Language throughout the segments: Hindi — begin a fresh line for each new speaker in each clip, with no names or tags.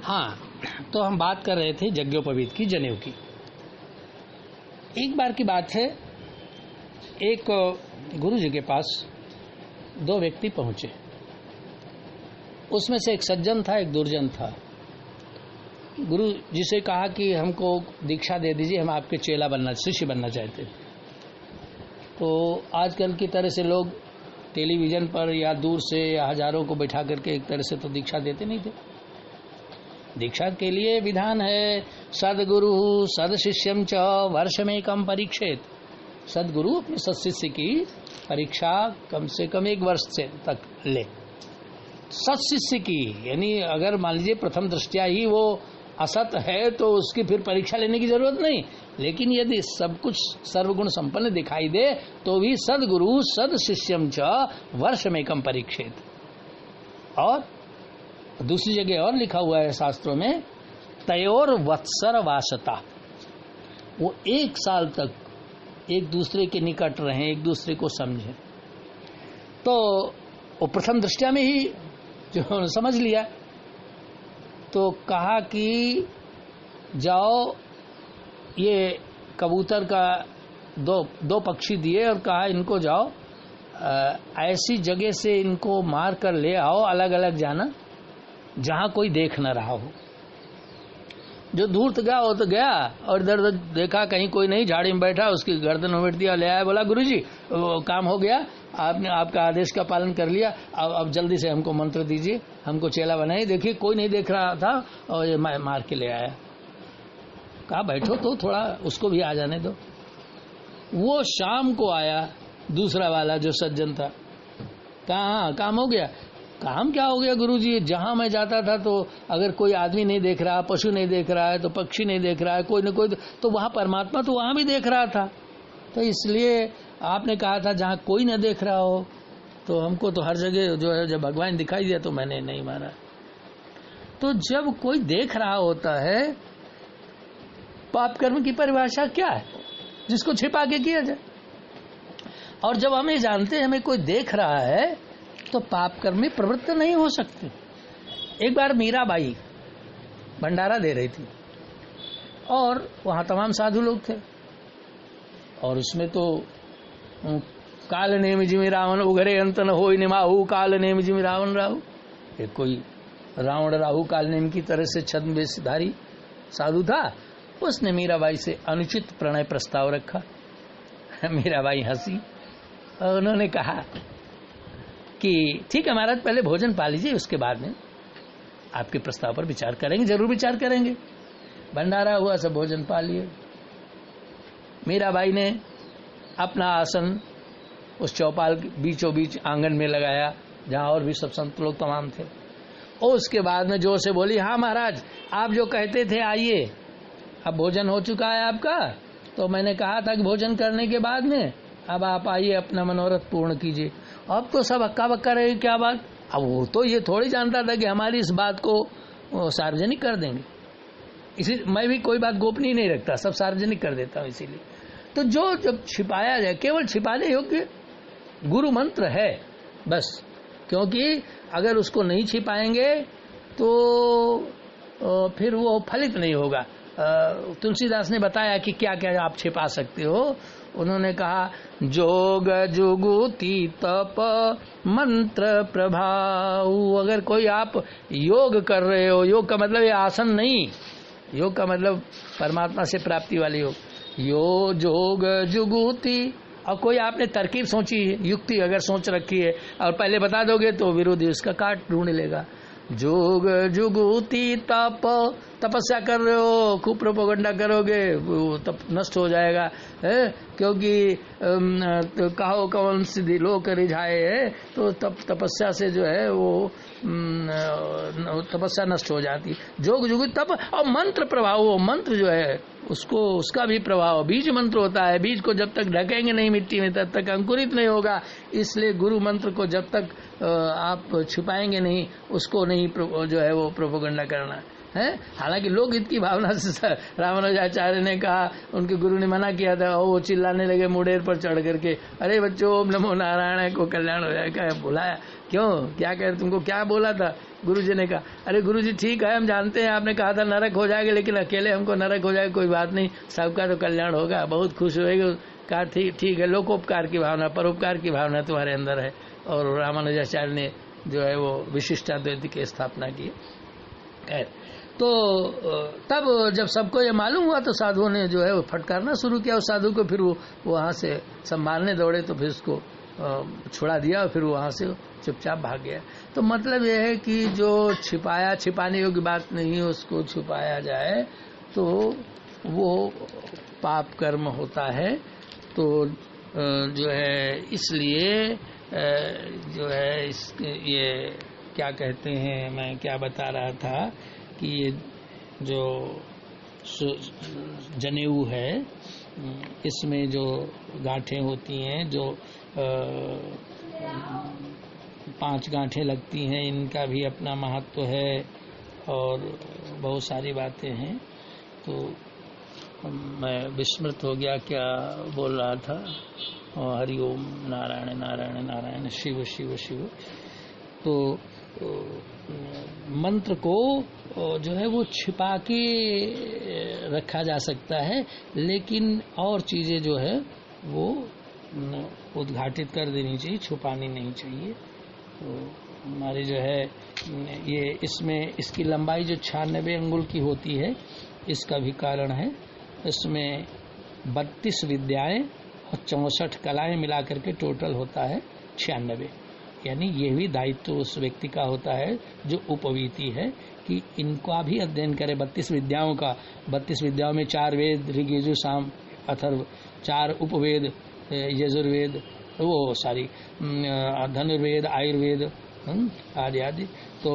हाँ, तो हम बात कर रहे थे यज्ञोपवीत की, जनेऊ की। एक बार की बात है, एक गुरु जी के पास दो व्यक्ति पहुंचे। उसमें से एक सज्जन था, एक दुर्जन था। गुरु जी से कहा कि हमको दीक्षा दे दीजिए, हम आपके चेला बनना, शिष्य बनना चाहते हैं। तो आजकल की तरह से लोग टेलीविज़न पर या दूर से या हजारों को बैठा करके एक तरह से तो दीक्षा देते नहीं थे। दीक्षा के लिए विधान है, सदगुरु सदशिष्यम च वर्षमेकम परीक्षेत। सदगुरु अपने सदशिष्य की परीक्षा कम से कम 1 वर्ष से तक ले। सदशिष्य की यानी अगर मान लीजिए प्रथम दृष्टया ही वो असत है तो उसकी फिर परीक्षा लेने की जरूरत नहीं, लेकिन यदि सब कुछ सर्वगुण संपन्न दिखाई दे तो भी सदगुरु सदशिष्यम च वर्षमेकम परीक्षेत। और दूसरी जगह और लिखा हुआ है शास्त्रों में, तयोर वत्सर वासता। वो 1 साल तक एक दूसरे के निकट रहें, एक दूसरे को समझें। तो वो प्रथम दृष्टया में ही जो समझ लिया, तो कहा कि जाओ, ये कबूतर का दो पक्षी दिए और कहा इनको जाओ ऐसी जगह से इनको मार कर ले आओ, अलग अलग जाना जहां कोई देख न रहा हो। जो दूर तक गया वो तो गया और इधर उधर देखा कहीं कोई नहीं, झाड़ी में बैठा, उसकी गर्दन उमेट दिया, ले आया, बोला गुरुजी वो काम हो गया, आपने आपका आदेश का पालन कर लिया, अब जल्दी से हमको मंत्र दीजिए, हमको चेला बनाइए। देखिए कोई नहीं देख रहा था और ये मार के ले आया। कहा बैठो तो थोड़ा उसको भी आ जाने दो। वो शाम को आया दूसरा वाला जो सज्जन था। कहा काम हो गया? काम क्या हो गया गुरुजी, जहां मैं जाता था तो अगर कोई आदमी नहीं देख रहा, पशु नहीं देख रहा है, तो पक्षी नहीं देख रहा है, कोई न कोई तो वहां परमात्मा तो वहां भी देख रहा था। तो इसलिए आपने कहा था जहां कोई न देख रहा हो, तो हमको तो हर जगह जो है जब भगवान दिखाई दिया तो मैंने नहीं मारा। तो जब कोई देख रहा होता है, पाप कर्म की परिभाषा क्या है? जिसको छिपा के किया जाए। और जब हम ये जानते हैं हमें कोई देख रहा है तो पाप कर्म में प्रवृत्त नहीं हो सकते। एक बार मीराबाई भंडारा दे रही थी और वहां तमाम साधु लोग थे, और उसमें तो काल नेम जिमि रावण उघरे अंत न होई निमाहु, काल नेम जिमि रावण राहु। एक कोई रावण राहु काल नेम की तरह से छद्मवेशधारी साधु था। उसने मीराबाई से अनुचित प्रणय प्रस्ताव रखा। मीराबाई हंसी और उन्होंने कहा कि ठीक है महाराज, पहले भोजन पा लीजिए, उसके बाद में आपके प्रस्ताव पर विचार करेंगे, जरूर विचार करेंगे। भंडारा हुआ, सब भोजन पा लिए। मीराबाई ने अपना आसन उस चौपाल के बीचों बीच आंगन में लगाया जहां और भी सब संत लोग तमाम थे। और उसके बाद में जोर से बोली, हाँ महाराज आप जो कहते थे आइए, अब भोजन हो चुका है आपका, तो मैंने कहा था कि भोजन करने के बाद में अब आप आइए, अपना मनोरथ पूर्ण कीजिए। अब तो सब हक्का बक्का रहे, क्या बात। अब वो तो ये थोड़ी जानता था कि हमारी इस बात को सार्वजनिक कर देंगे, इसी मैं भी कोई बात गोपनीय नहीं रखता, सब सार्वजनिक कर देता हूँ। इसीलिए तो जो जब छिपाया जाए, केवल छिपाने योग्य गुरु मंत्र है बस, क्योंकि अगर उसको नहीं छिपाएंगे तो फिर वो फलित नहीं होगा। तुलसीदास ने बताया कि क्या क्या आप छिपा सकते हो। उन्होंने कहा जोग जुगुति तप मंत्र प्रभाव। अगर कोई आप योग कर रहे हो, योग का मतलब ये आसन नहीं, योग का मतलब परमात्मा से प्राप्ति वाली योग, यो जोग जुगुति। और कोई आपने तरकीब सोची है, युक्ति अगर सोच रखी है और पहले बता दोगे तो विरोधी उसका काट ढूंढ लेगा। जोग जुगुति तप, तपस्या कर रहे हो, खूब प्रोपोगंडा करोगे वो तप नष्ट हो जाएगा है, क्योंकि तो कहो कवन सिद्धि लोक रिझाए है, तो तपस्या से जो है वो तपस्या नष्ट हो जाती। जोग जुगुति तप और मंत्र प्रभाव, वो मंत्र जो है उसको उसका भी प्रभाव, बीज मंत्र होता है, बीज को जब तक ढकेंगे नहीं मिट्टी में तब तक अंकुरित नहीं होगा। इसलिए गुरु मंत्र को जब तक आप छिपाएंगे नहीं, उसको नहीं जो है वो प्रोपोगंडा करना है। हालांकि लोकहित की भावना से रामानुजाचार्य ने कहा, उनके गुरु ने मना किया था, वो चिल्लाने लगे मुडेर पर चढ़ करके, अरे बच्चों ओम नमो नारायण को कल्याण हो जाएगा। बुलाया क्यों, क्या कह रहे, तुमको क्या बोला था? गुरुजी ने कहा, अरे गुरुजी ठीक है, हम जानते हैं आपने कहा था नरक हो जाएगा, लेकिन अकेले हमको नरक हो जाएगा कोई बात नहीं, सबका तो कल्याण होगा, बहुत खुश होएगा। कहा ठीक है, लोकोपकार की भावना, परोपकार की भावना तुम्हारे अंदर है। और रामानुजाचार्य ने जो है वो विशिष्टाद्वैत की स्थापना की। तो तब जब सबको ये मालूम हुआ तो साधुओं ने जो है वो फटकारना शुरू किया। उस साधु को फिर वो वहाँ से संभालने दौड़े तो फिर उसको छुड़ा दिया और फिर वहाँ से चुपचाप भाग गया। तो मतलब ये है कि जो छिपाने योग्य बात नहीं है उसको छुपाया जाए तो वो पाप कर्म होता है। तो जो है इसलिए जो है ये क्या कहते हैं, मैं क्या बता रहा था कि ये जो जनेऊ है इसमें जो गांठें होती हैं, जो 5 गांठें लगती हैं, इनका भी अपना महत्व है और बहुत सारी बातें हैं। तो मैं विस्मृत हो गया क्या बोल रहा था। हरि ओम नारायण नारायण नारायण शिव शिव शिव। तो मंत्र को जो है वो छिपा के रखा जा सकता है, लेकिन और चीजें जो है वो उद्घाटित कर देनी चाहिए, छुपानी नहीं चाहिए। तो हमारी जो है ये इसमें इसकी लंबाई जो 96 अंगुल की होती है, इसका भी कारण है। इसमें 32 विद्याएं और 64 कलाएं मिलाकर के टोटल होता है 96। यानी ये भी दायित्व उस व्यक्ति का होता है जो उपवीति है कि इनका भी अध्ययन करे। 32 विद्याओं का, 32 विद्याओं में 4 वेद ऋग यजु साम अथर्व, 4 उपवेद यजुर्वेद, वो सारी धनुर्वेद आयुर्वेद आदि आदि। तो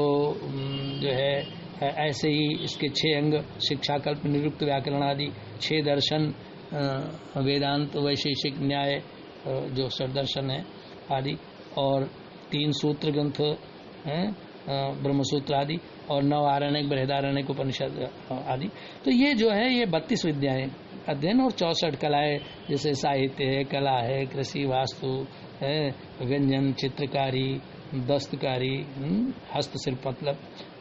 जो है ऐसे ही इसके 6 अंग, शिक्षा कल्प निरुक्त व्याकरण आदि, 6 दर्शन वेदांत वैशेषिक न्याय जो षड्दर्शन है आदि, और 3 सूत्र ग्रंथ हैं ब्रह्मसूत्र आदि, और 9 आरण्यक बृहदारण्यक उपनिषद आदि। तो ये जो है ये 32 विद्याएं अध्ययन, और 64 कलाएं जैसे साहित्य है, कला है, कृषि, वास्तु है, व्यंजन, चित्रकारी, दस्तकारी, हस्तशिल्प मतलब,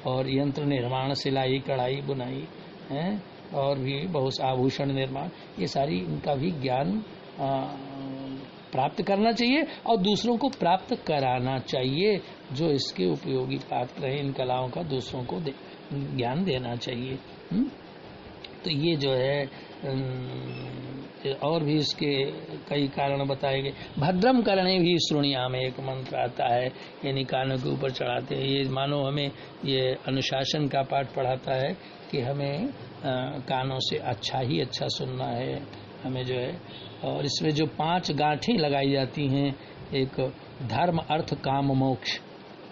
और यंत्र निर्माण, सिलाई, कढ़ाई, बुनाई है, और भी बहुत आभूषण निर्माण, ये सारी इनका भी ज्ञान प्राप्त करना चाहिए और दूसरों को प्राप्त कराना चाहिए। जो इसके उपयोगी पात्र रहे इन कलाओं का दूसरों को ज्ञान देना चाहिए। तो ये जो है और भी इसके कई कारण बताए गए। भद्रम करणे भी श्रुणिया में एक मंत्र आता है, यानी कानों के ऊपर चढ़ाते हैं। ये मानो हमें ये अनुशासन का पाठ पढ़ाता है कि हमें कानों से अच्छा ही अच्छा सुनना है हमें जो है। और इसमें जो 5 गांठें लगाई जाती हैं, एक धर्म अर्थ काम मोक्ष,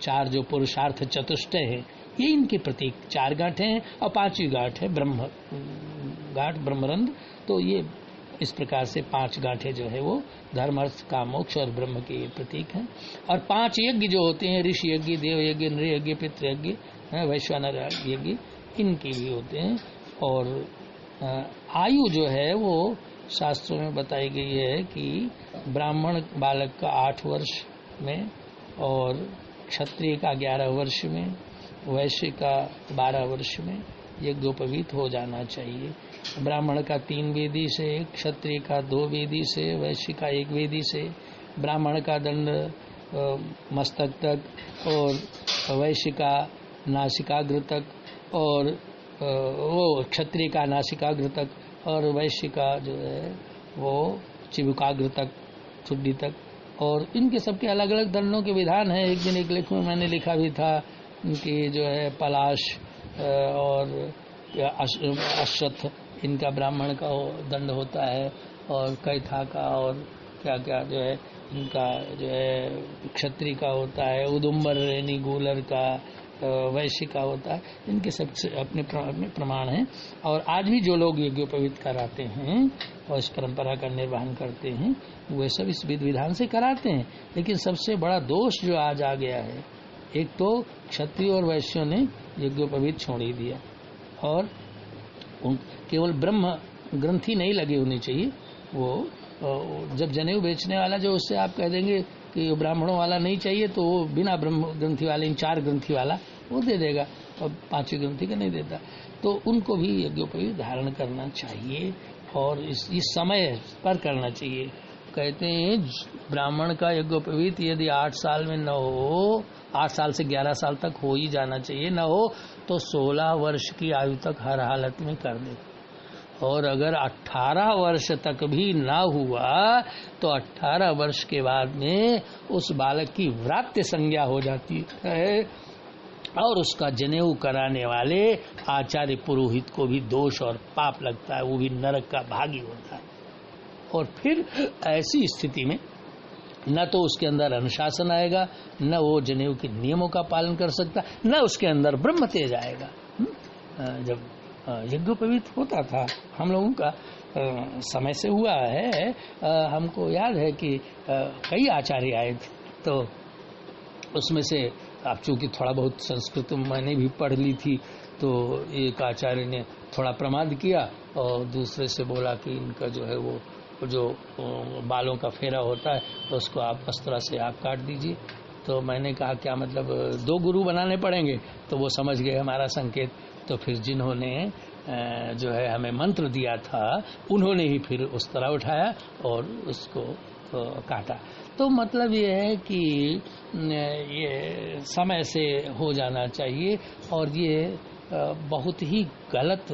4 जो पुरुषार्थ चतुष्टय है, ये इनके प्रतीक 4 गांठें हैं, और 5वीं गांठ है ब्रह्म गांठ, ब्रह्मरंध्र। तो ये इस प्रकार से 5 गांठें जो है वो धर्म अर्थ काम मोक्ष और ब्रह्म के प्रतीक हैं। और 5 यज्ञ जो होते हैं, ऋषि यज्ञ, देव यज्ञ, नृ यज्ञ, पितृ यज्ञ, वैश्वानर यज्ञ, इनके भी होते हैं। और आयु जो है वो शास्त्रों में बताई गई है कि ब्राह्मण बालक का 8 वर्ष में, और क्षत्रिय का 11 वर्ष में, वैश्य का 12 वर्ष में यज्ञोपवीत हो जाना चाहिए। ब्राह्मण का 3 वेदी से, क्षत्रिय का 2 वेदी से, वैश्य का 1 वेदी से। ब्राह्मण का दंड मस्तक तक, और वैश्य का नासिकाग्र तक, और वो क्षत्रिय का नासिकाग्र तक, और वैश्य का जो है वो चिबुकाग्र तक, ठुड्डी तक। और इनके सबके अलग अलग दंडों के विधान है। एक दिन एक लेख में मैंने लिखा भी था कि जो है पलाश और अश्वत्थ, इनका ब्राह्मण का दंड होता है, और कैथा का, और क्या क्या जो है इनका जो है क्षत्रिय का होता है। उदुम्बर रेनी गूलर का, वैश्य का होता है, इनके सबसे अपने प्रमाण हैं। और आज भी जो लोग यज्ञोपवीत कराते हैं और इस परंपरा का निर्वहन करते हैं वे सब इस विधि विधान से कराते हैं। लेकिन सबसे बड़ा दोष जो आज आ गया है, एक तो क्षत्रिय और वैश्यों ने यज्ञोपवीत छोड़ ही दिया, और केवल ब्रह्म ग्रंथि नहीं लगी होनी चाहिए। वो जब जनेऊ बेचने वाला जो उससे आप कह देंगे कि ब्राह्मणों वाला नहीं चाहिए, तो वो बिना ब्रह्म ग्रंथि वाले, इन 4 ग्रंथि वाला वो दे देगा, और 5वीं ग्रंथि का नहीं देता। तो उनको भी यज्ञोपवीत धारण करना चाहिए, और इस समय पर करना चाहिए। कहते हैं ब्राह्मण का यज्ञोपवीत यदि 8 साल में न हो, 8 साल से 11 साल तक हो ही जाना चाहिए, न हो तो 16 वर्ष की आयु तक हर हालत में कर दे। और अगर 18 वर्ष तक भी ना हुआ तो 18 वर्ष के बाद में उस बालक की व्रात्य संज्ञा हो जाती है, और उसका जनेऊ कराने वाले आचार्य पुरोहित को भी दोष और पाप लगता है, वो भी नरक का भागी होता है। और फिर ऐसी स्थिति में न तो उसके अंदर अनुशासन आएगा, न वो जनेऊ के नियमों का पालन कर सकता, न उसके अंदर ब्रह्म तेज आएगा। जब यज्ञोपवीत होता था हम लोगों का समय से हुआ है, हमको याद है कि कई आचार्य आए थे, तो उसमें से आप चूंकि थोड़ा बहुत संस्कृत मैंने भी पढ़ ली थी, तो एक आचार्य ने थोड़ा प्रमाद किया और दूसरे से बोला कि इनका जो है वो जो बालों का फेरा होता है तो उसको आप वस्त्रा से आप काट दीजिए। तो मैंने कहा क्या मतलब 2 गुरु बनाने पड़ेंगे? तो वो समझ गए हमारा संकेत। तो फिर जिन्होंने जो है हमें मंत्र दिया था उन्होंने ही फिर उस तरह उठाया और उसको काटा। तो मतलब ये है कि ये समय से हो जाना चाहिए, और ये बहुत ही गलत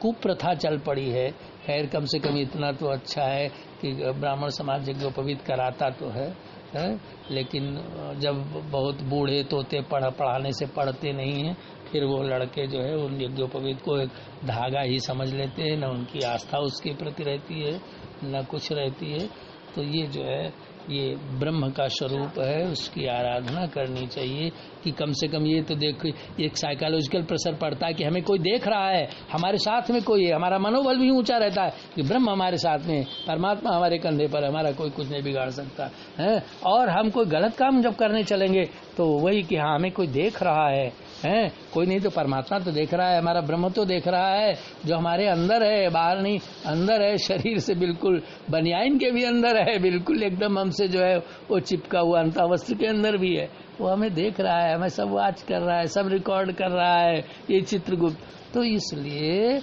कुप्रथा चल पड़ी है। खैर कम से कम इतना तो अच्छा है कि ब्राह्मण समाज यज्ञोपवीत कराता तो है, लेकिन जब बहुत बूढ़े तोते पढ़ाने से पढ़ते नहीं हैं, फिर वो लड़के जो है उन यज्ञोपवीत को एक धागा ही समझ लेते हैं, न उनकी आस्था उसके प्रति रहती है न कुछ रहती है। तो ये जो है ये ब्रह्म का स्वरूप है, उसकी आराधना करनी चाहिए। कि कम से कम ये तो देखो एक साइकोलॉजिकल प्रेशर पड़ता है कि हमें कोई देख रहा है, हमारे साथ में कोई है, हमारा मनोबल भी ऊंचा रहता है कि ब्रह्म हमारे साथ में, परमात्मा हमारे कंधे पर, हमारा कोई कुछ नहीं बिगाड़ सकता है। और हम कोई गलत काम जब करने चलेंगे तो वही कि हाँ हमें कोई देख रहा है, कोई नहीं तो परमात्मा तो देख रहा है, हमारा ब्रह्म तो देख रहा है जो हमारे अंदर है, बाहर नहीं, अंदर है, शरीर से बिल्कुल बनियाइन के भी अंदर है, बिल्कुल एकदम हमसे जो है वो चिपका हुआ अंतःवस्त्र के अंदर भी है। वो हमें देख रहा है, हमें सब वॉच कर रहा है, सब रिकॉर्ड कर रहा है, ये चित्रगुप्त। तो इसलिए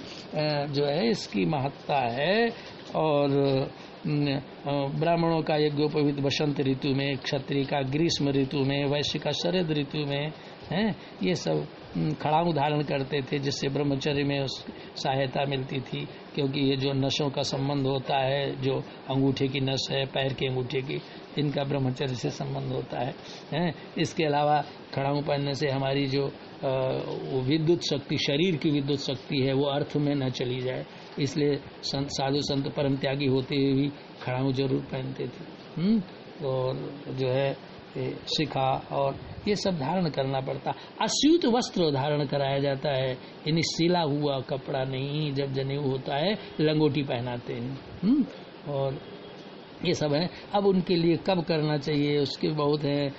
जो है इसकी महत्ता है। और ब्राह्मणों का यज्ञोपवीत वसंत ऋतु में, क्षत्रिय का ग्रीष्म ऋतु में, वैश्य का शरद ऋतु में है, ये सब खड़ाऊ धारण करते थे जिससे ब्रह्मचर्य में उस सहायता मिलती थी। क्योंकि ये जो नसों का संबंध होता है, जो अंगूठे की नस है, पैर के अंगूठे की, इनका ब्रह्मचर्य से संबंध होता है। इसके अलावा खड़ाऊ पहनने से हमारी जो विद्युत शक्ति, शरीर की विद्युत शक्ति है, वो अर्थ में न चली जाए, इसलिए साधु संत परम त्यागी होते हुए भी खड़ाऊ जरूर पहनते थे। और जो है शिखा और ये सब धारण करना पड़ता। अश्यूत वस्त्र धारण कराया जाता है, यानी सिला हुआ कपड़ा नहीं। जब जनेऊ होता है लंगोटी पहनाते हैं। और ये सब है। अब उनके लिए कब करना चाहिए उसके बहुत है।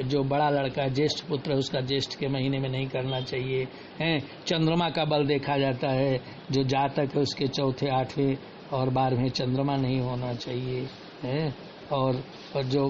जो बड़ा लड़का ज्येष्ठ पुत्र है उसका ज्येष्ठ के महीने में नहीं करना चाहिए है। चंद्रमा का बल देखा जाता है, जो जातक है उसके चौथे, 8वें और 12वें चंद्रमा नहीं होना चाहिए है। और जो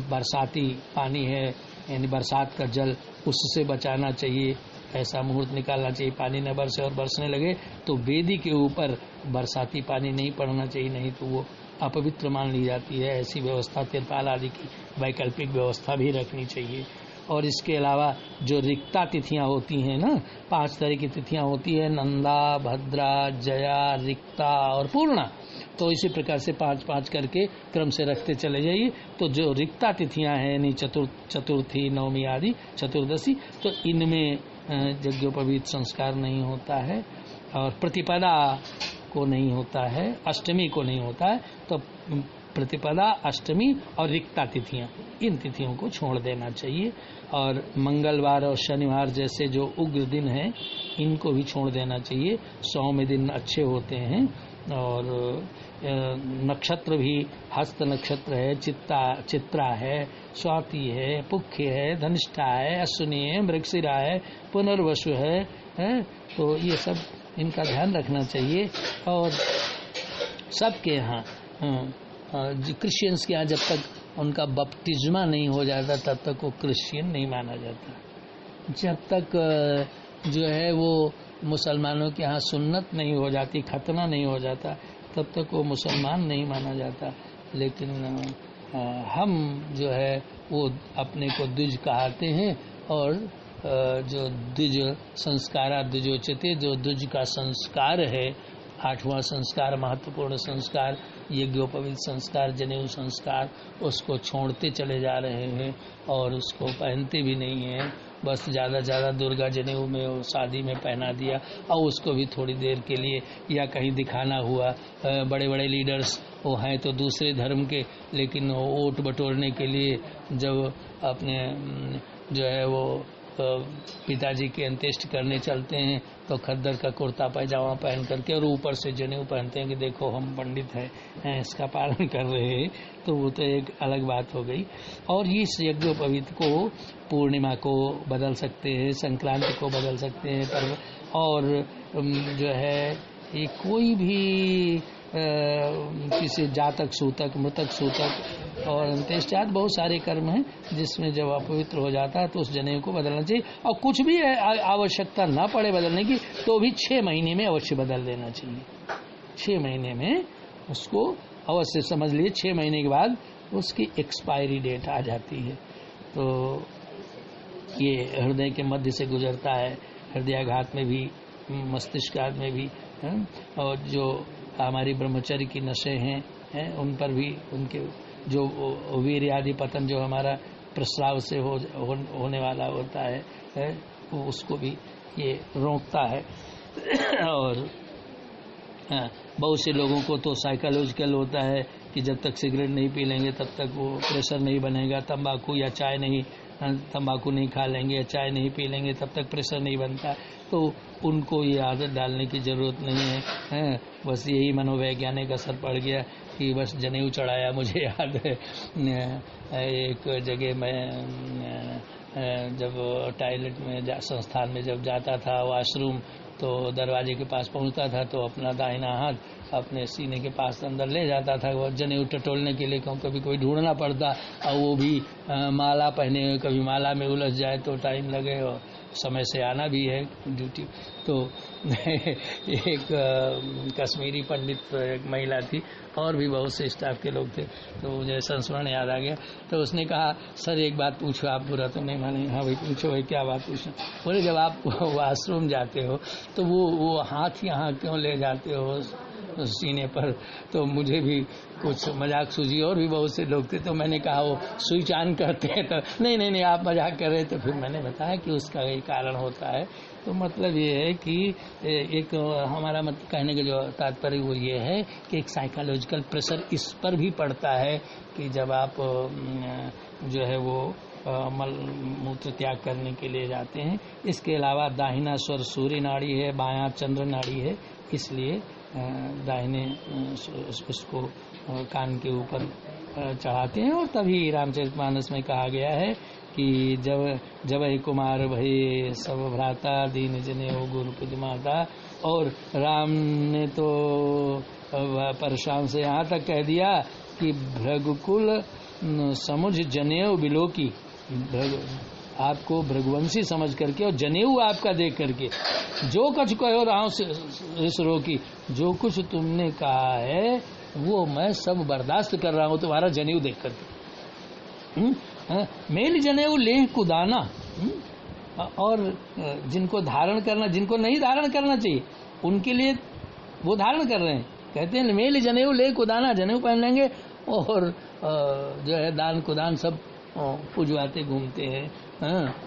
बरसाती पानी है, यानी बरसात का जल, उससे बचाना चाहिए। ऐसा मुहूर्त निकालना चाहिए पानी न बरसे, और बरसने लगे तो वेदी के ऊपर बरसाती पानी नहीं पड़ना चाहिए, नहीं तो वो अपवित्र मान ली जाती है। ऐसी व्यवस्था तिरपाल आदि की वैकल्पिक व्यवस्था भी रखनी चाहिए। और इसके अलावा जो रिक्ता तिथियां होती हैं ना, 5 तरह की तिथियां होती है, नंदा, भद्रा, जया, रिक्ता और पूर्णा। तो इसी प्रकार से 5-5 करके क्रम से रखते चले जाइए। तो जो रिक्ता तिथियां हैं, यानी चतुर्थी, नवमी आदि, चतुर्दशी, तो इनमें यज्ञोपवीत संस्कार नहीं होता है। और प्रतिपदा को नहीं होता है, अष्टमी को नहीं होता है। तो प्रतिपदा, अष्टमी और रिक्ता तिथियां, इन तिथियों को छोड़ देना चाहिए। और मंगलवार और शनिवार जैसे जो उग्र दिन हैं इनको भी छोड़ देना चाहिए। सौम्य दिन अच्छे होते हैं। और नक्षत्र भी हस्त नक्षत्र है, चित्रा है, स्वाति है, पुख्य है, धनिष्ठा है, अश्विनी है, मृगशिरा है, पुनर्वसु है, तो ये सब इनका ध्यान रखना चाहिए। और सबके यहाँ क्रिश्चियंस के यहाँ जब तक उनका बपतिस्मा नहीं हो जाता तब तक वो क्रिश्चियन नहीं माना जाता। जब तक जो है वो मुसलमानों के यहाँ सुन्नत नहीं हो जाती, खतना नहीं हो जाता, तब तक वो मुसलमान नहीं माना जाता। लेकिन हम जो है वो अपने को द्विज कहते हैं। और जो द्विज संस्कारा द्विजोच्यते, जो द्विज का संस्कार है, 8वां संस्कार, महत्वपूर्ण संस्कार, यज्ञोपवीत संस्कार, जनेऊ संस्कार, उसको छोड़ते चले जा रहे हैं और उसको पहनते भी नहीं हैं। बस ज़्यादा दुर्गा जनेऊ में और शादी में पहना दिया और उसको भी थोड़ी देर के लिए या कहीं दिखाना हुआ। बड़े बड़े लीडर्स वो हैं तो दूसरे धर्म के, लेकिन वो वोट बटोरने के लिए जब अपने जो है वो पिताजी के अंत्येष्ट करने चलते हैं तो खद्दर का कुर्ता पैजामा पहन करके और ऊपर से जनेऊ पहनते हैं कि देखो हम पंडित हैं, इसका पालन कर रहे हैं। तो वो तो एक अलग बात हो गई। और ये यज्ञोपवीत को पूर्णिमा को बदल सकते हैं, संक्रांति को बदल सकते हैं पर्व। और जो है ये कोई भी किसी जातक सूतक, मृतक सूतक और अंत्येष्ट आदि बहुत सारे कर्म हैं जिसमें जब अपवित्र हो जाता है तो उस जनेऊ को बदलना चाहिए। और कुछ भी आवश्यकता ना पड़े बदलने की तो भी 6 महीने में अवश्य बदल देना चाहिए। 6 महीने में उसको अवश्य, समझ लिए 6 महीने के बाद उसकी एक्सपायरी डेट आ जाती है। तो ये हृदय के मध्य से गुजरता है, हृदयाघात में भी, मस्तिष्काघात में भी, और जो हमारी ब्रह्मचर्य की नशे हैं उन पर भी, उनके जो वीर्य आदि पतन जो हमारा प्रस्राव से होने वाला होता है वो उसको भी ये रोकता है। और बहुत से लोगों को तो साइकोलॉजिकल होता है कि जब तक सिगरेट नहीं पी लेंगे तब तक वो प्रेशर नहीं बनेगा, तंबाकू या चाय नहीं, तंबाकू नहीं खा लेंगे या चाय नहीं पी लेंगे तब तक प्रेशर नहीं बनता। तो उनको ये आदत डालने की ज़रूरत नहीं है। बस यही मनोवैज्ञानिक असर पड़ गया कि बस जनेऊ चढ़ाया। मुझे याद है एक जगह मैं जब टॉयलेट में संस्थान में जब जाता था वॉशरूम, तो दरवाजे के पास पहुंचता था तो अपना दाहिना हाथ अपने सीने के पास अंदर ले जाता था वो जनेऊ टटोलने के लिए, क्योंकि कभी कोई ढूंढना पड़ता और वो भी माला पहने हुए, कभी माला में उलझ जाए तो टाइम लगे और समय से आना भी है ड्यूटी। तो एक कश्मीरी पंडित एक महिला थी और भी बहुत से स्टाफ के लोग थे, तो मुझे संस्मरण याद आ गया। तो उसने कहा सर एक बात पूछो, आप बुरा तो नहीं मानेंगे? हाँ भाई पूछो भाई, क्या बात पूछना? बोले जब आप वॉशरूम जाते हो तो वो हाथ यहाँ क्यों ले जाते हो सीने पर? तो मुझे भी कुछ मजाक सूझी, और भी बहुत से लोग थे। तो मैंने कहा वो सुई चांद करते हैं, तो नहीं आप मजाक कर रहे। तो फिर मैंने बताया कि उसका ये कारण होता है। तो मतलब ये है कि एक हमारा कहने का जो तात्पर्य वो ये है कि एक साइकोलॉजिकल प्रेशर इस पर भी पड़ता है कि जब आप जो है वो मल मूत्र त्याग करने के लिए जाते हैं। इसके अलावा दाहिना स्वर सूर्य नाड़ी है, बायां चंद्र नाड़ी है, इसलिए दाहिने उसको कान के ऊपर चढ़ाते हैं। और तभी रामचरितमानस में कहा गया है कि जब ही कुमार भई सब भ्राता दीन जनेऊ गुरुपद माता। और राम ने तो परशुराम से यहाँ तक कह दिया कि भृगुकुल समुझ जनेऊ बिलोकी, आपको भृगुवंशी समझ करके और जनेऊ आपका देख करके जो कुछ कहो राम से रोकी, जो कुछ तुमने कहा है वो मैं सब बर्दाश्त कर रहा हूँ तुम्हारा जनेऊ देख करके। मेल जनेऊ लेह कुदाना। और जिनको धारण करना, जिनको नहीं धारण करना चाहिए उनके लिए वो धारण कर रहे हैं। कहते हैं मेल जनेऊ लेह कुदाना, जनेऊ पहन लेंगे और जो है दान कुदान सब पूजवाते घूमते हैं।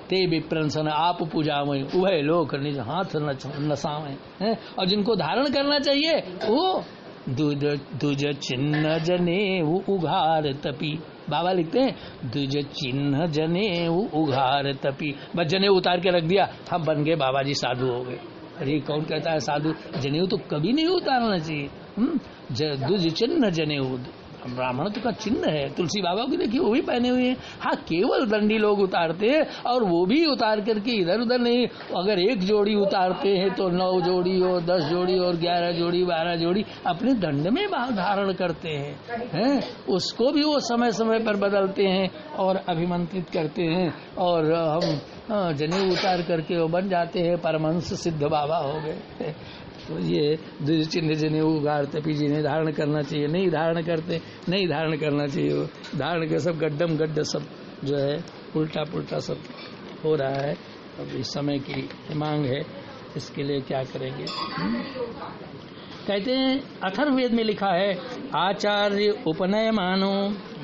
ते विप्रंसन आप पूजावें उभय लोक निज हाथ नसावें। और जिनको धारण करना चाहिए वो द्विज चिन्ह जनेऊ उघार तपी। बाबा लिखते हैं द्विज चिन्ह जनेऊ उघार तपी, बस जनेऊ उतार के रख दिया, हम बन गए बाबा जी, साधु हो गए। अरे कौन कहता है साधु? जनेऊ तो कभी नहीं उतारना चाहिए। द्विज चिन्ह जनेऊ, ब्राह्मण का चिन्ह है। तुलसी बाबा की देखिए वो भी पहने हुए हैं। हाँ, केवल दंडी लोग उतारते हैं, और वो भी उतार करके इधर उधर नहीं। अगर एक जोड़ी उतारते हैं तो 9 जोड़ी और 10 जोड़ी और 11 जोड़ी 12 जोड़ी अपने दंड में धारण करते हैं। उसको भी वो समय समय पर बदलते हैं और अभिमंत्रित करते हैं, और हम जनेऊ उतार करके वो बन जाते हैं, परमहंस सिद्ध बाबा हो गए। तो ये द्विज चिन्ह जनेऊ उघार तपी, जिन्हें धारण करना चाहिए नहीं धारण करते, नहीं धारण करना चाहिए। वो धारण के सब गड्ढम गड्ढ सब जो है उल्टा पुल्टा सब हो रहा है। अब इस समय की मांग है, इसके लिए क्या करेंगे। कहते हैं अथर्ववेद में लिखा है, आचार्य उपनय मानो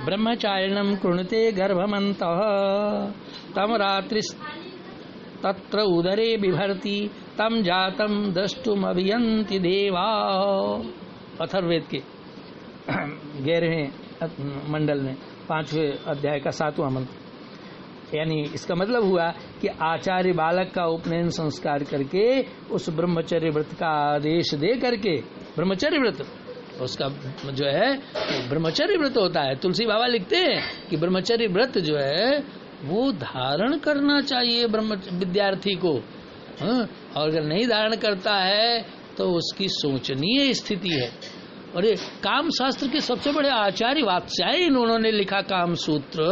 ब्रह्मचारिणम कृणते गर्भमन्तः तम रात्रि तत्र उदरे बिभर्ति तम जातम द्रष्टुम अभियंति देवा। अथर्ववेद के 11वें मंडल में 5वें अध्याय का 7वां मंत्र। यानी इसका मतलब हुआ कि आचार्य बालक का उपनयन संस्कार करके उस ब्रह्मचर्य व्रत का आदेश दे करके, ब्रह्मचर्य व्रत उसका जो है ब्रह्मचर्य व्रत होता है। तुलसी बाबा लिखते हैं कि ब्रह्मचर्य व्रत जो है वो धारण करना चाहिए ब्रह्म विद्यार्थी को। और अगर नहीं धारण करता है तो उसकी शोचनीय स्थिति है। और ये काम शास्त्र के सबसे बड़े आचार्य वात्स्यायन उन्होंने लिखा काम सूत्र,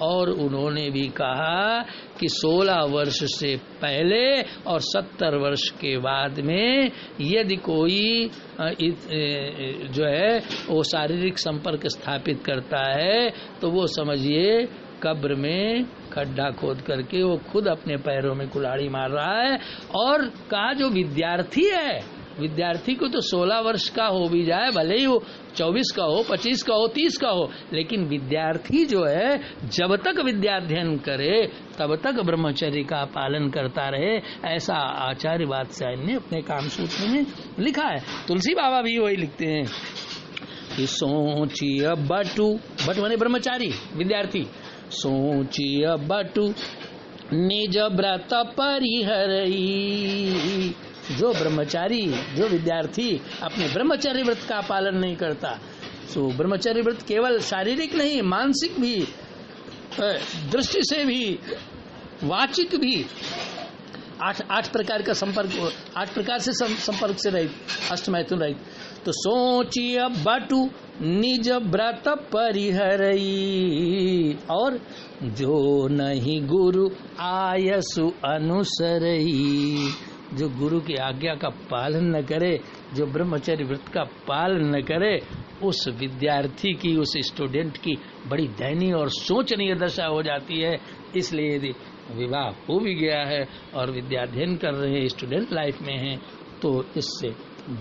और उन्होंने भी कहा कि 16 वर्ष से पहले और 70 वर्ष के बाद में यदि कोई जो है वो शारीरिक संपर्क स्थापित करता है तो वो समझिए कब्र में खड्डा खोद करके वो खुद अपने पैरों में कुल्हाड़ी मार रहा है। और कहा जो विद्यार्थी है, विद्यार्थी को तो 16 वर्ष का हो भी जाए, भले ही वो 24 का हो, 25 का हो, 30 का हो, लेकिन विद्यार्थी जो है जब तक विद्याध्ययन करे तब तक ब्रह्मचर्य का पालन करता रहे, ऐसा आचार्य वात्स्यायन ने अपने कामसूत्र में लिखा है। तुलसी बाबा भी वही लिखते हैं कि सोचिय बटु, बट माने ब्रह्मचारी विद्यार्थी, सोचिय बटु निज व्रत परिहरई। जो ब्रह्मचारी, जो विद्यार्थी अपने ब्रह्मचर्य व्रत का पालन नहीं करता, सो ब्रह्मचर्य व्रत केवल शारीरिक नहीं, मानसिक भी, दृष्टि से भी, वाचिक भी, 8 प्रकार का संपर्क, 8 प्रकार से संपर्क से रहित, अष्टमैथुन रहित। तो सोचिय बटु निज व्रत परिहरई, और जो नहीं गुरु आयसु अनुसरई। जो गुरु की आज्ञा का पालन न करे, जो ब्रह्मचर्य व्रत का पालन न करे, उस विद्यार्थी की, उस स्टूडेंट की बड़ी दयनीय और शोचनीय दशा हो जाती है। इसलिए यदि विवाह हो भी गया है और विद्याध्ययन कर रहे हैं, स्टूडेंट लाइफ में हैं, तो इससे